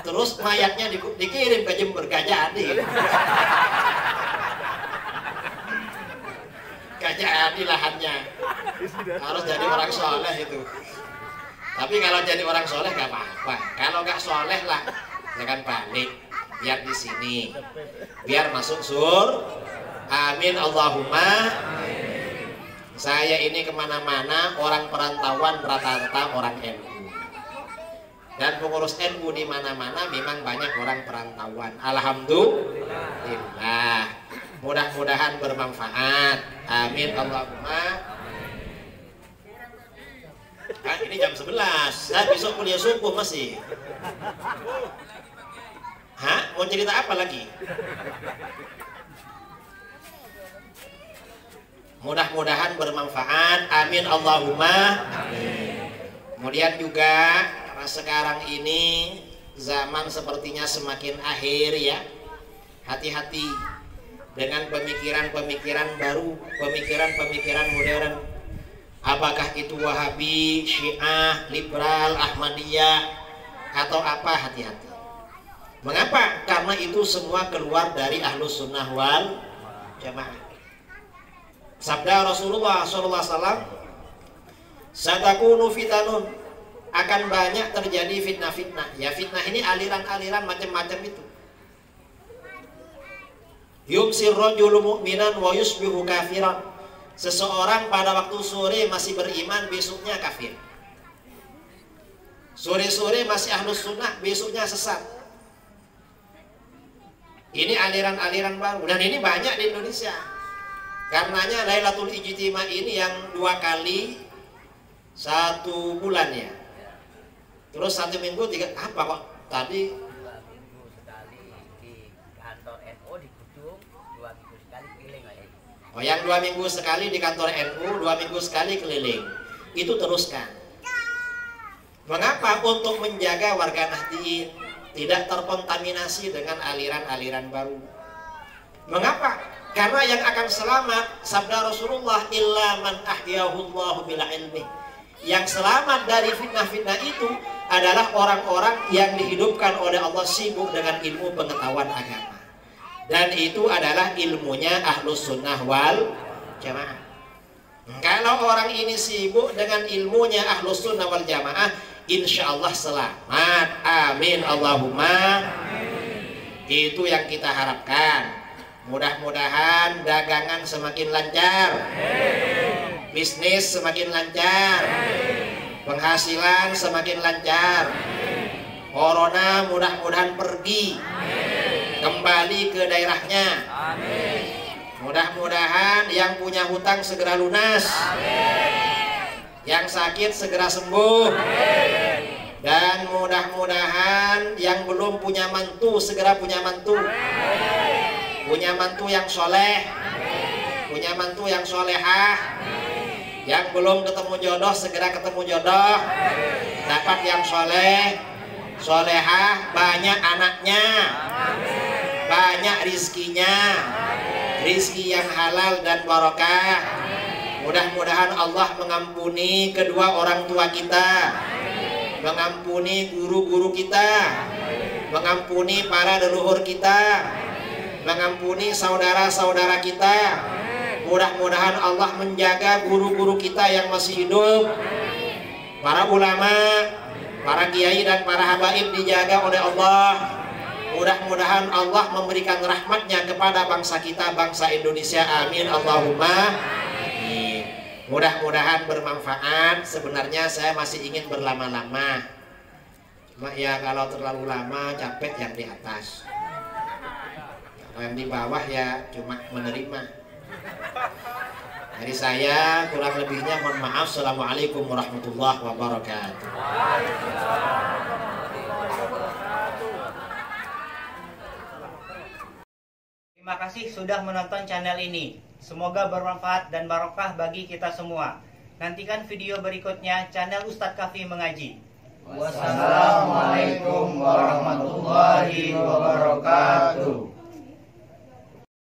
terus mayatnya dikirim ke Jember, gak jadi. Gak jadi lahannya. Harus jadi orang soleh itu. Tapi kalau jadi orang soleh gak apa-apa. Kalau gak soleh lah, jangan balik. Biar di sini, biar masuk Amin Allahumma. Saya ini kemana-mana orang perantauan rata-rata orang NU. Dan pengurus NU di mana-mana memang banyak orang perantauan. Alhamdulillah. Mudah-mudahan bermanfaat. Amin Allahumma. Nah, ini jam 11. Saya besok kuliah subuh masih. Hah? Mau cerita apa lagi? Mudah-mudahan bermanfaat. Amin Allahumma. Kemudian juga sekarang ini zaman sepertinya semakin akhir ya. Hati-hati dengan pemikiran-pemikiran baru, pemikiran-pemikiran modern. Apakah itu Wahabi, Syiah, Liberal, Ahmadiyah, atau apa, hati-hati. Mengapa? Karena itu semua keluar dari Ahlus Sunnah wal Jamaah. Sabda Rasulullah SAW, satakunu fitanun, akan banyak terjadi fitnah-fitnah. Ya, fitnah ini aliran-aliran macam-macam itu. Yumsir rajulu mu'minan wa yusbihu kafiran. Seseorang pada waktu sore masih beriman, besoknya kafir. Sore-sore masih Ahlus Sunnah, besoknya sesat. Ini aliran-aliran baru, dan ini banyak di Indonesia. Karenanya Lailatul Ijtima ini yang 2 kali 1 bulan ya. Terus 1 minggu 3, apa kok tadi 2 minggu sekali di kantor NU di gedung, 2 minggu sekali keliling aja. Oh, yang 2 minggu sekali di kantor NU, 2 minggu sekali keliling. Itu teruskan. Mengapa? Untuk menjaga warga Nahdliyin tidak terkontaminasi dengan aliran-aliran baru. Mengapa? Karena yang akan selamat, sabda Rasulullah, illa man ahyahullahu bila ilmi. Yang selamat dari fitnah-fitnah itu adalah orang-orang yang dihidupkan oleh Allah sibuk dengan ilmu pengetahuan agama. Dan itu adalah ilmunya Ahlus Sunnah wal Jamaah. Kalau orang ini sibuk dengan ilmunya Ahlus Sunnah wal Jamaah, insya Allah selamat. Amin Allahumma. Itu yang kita harapkan. Mudah-mudahan dagangan semakin lancar, bisnis semakin lancar, penghasilan semakin lancar. Corona mudah-mudahan pergi, kembali ke daerahnya. Mudah-mudahan yang punya hutang segera lunas, yang sakit segera sembuh, dan mudah-mudahan yang belum punya mantu segera punya mantu. Punya mantu yang soleh, punya mantu yang solehah. Yang belum ketemu jodoh segera ketemu jodoh, dapat yang soleh, solehah, banyak anaknya, banyak rizkinya, rizki yang halal dan barokah. Mudah-mudahan Allah mengampuni kedua orang tua kita, mengampuni guru-guru kita, mengampuni para leluhur kita, mengampuni saudara-saudara kita. Mudah-mudahan Allah menjaga guru-guru kita yang masih hidup, para ulama, para kiai dan para habaib dijaga oleh Allah. Mudah-mudahan Allah memberikan rahmatnya kepada bangsa kita, bangsa Indonesia. Amin Allahumma amin. Mudah-mudahan bermanfaat. Sebenarnya saya masih ingin berlama-lama, cuma ya kalau terlalu lama capek yang di atas. Yang di bawah ya cuma menerima. Dari saya kurang lebihnya mohon maaf. Assalamualaikum warahmatullahi wabarakatuh. Terima kasih sudah menonton channel ini. Semoga bermanfaat dan barokah bagi kita semua. Nantikan video berikutnya channel Ustadz Kafi Mengaji. Wassalamualaikum warahmatullahi wabarakatuh.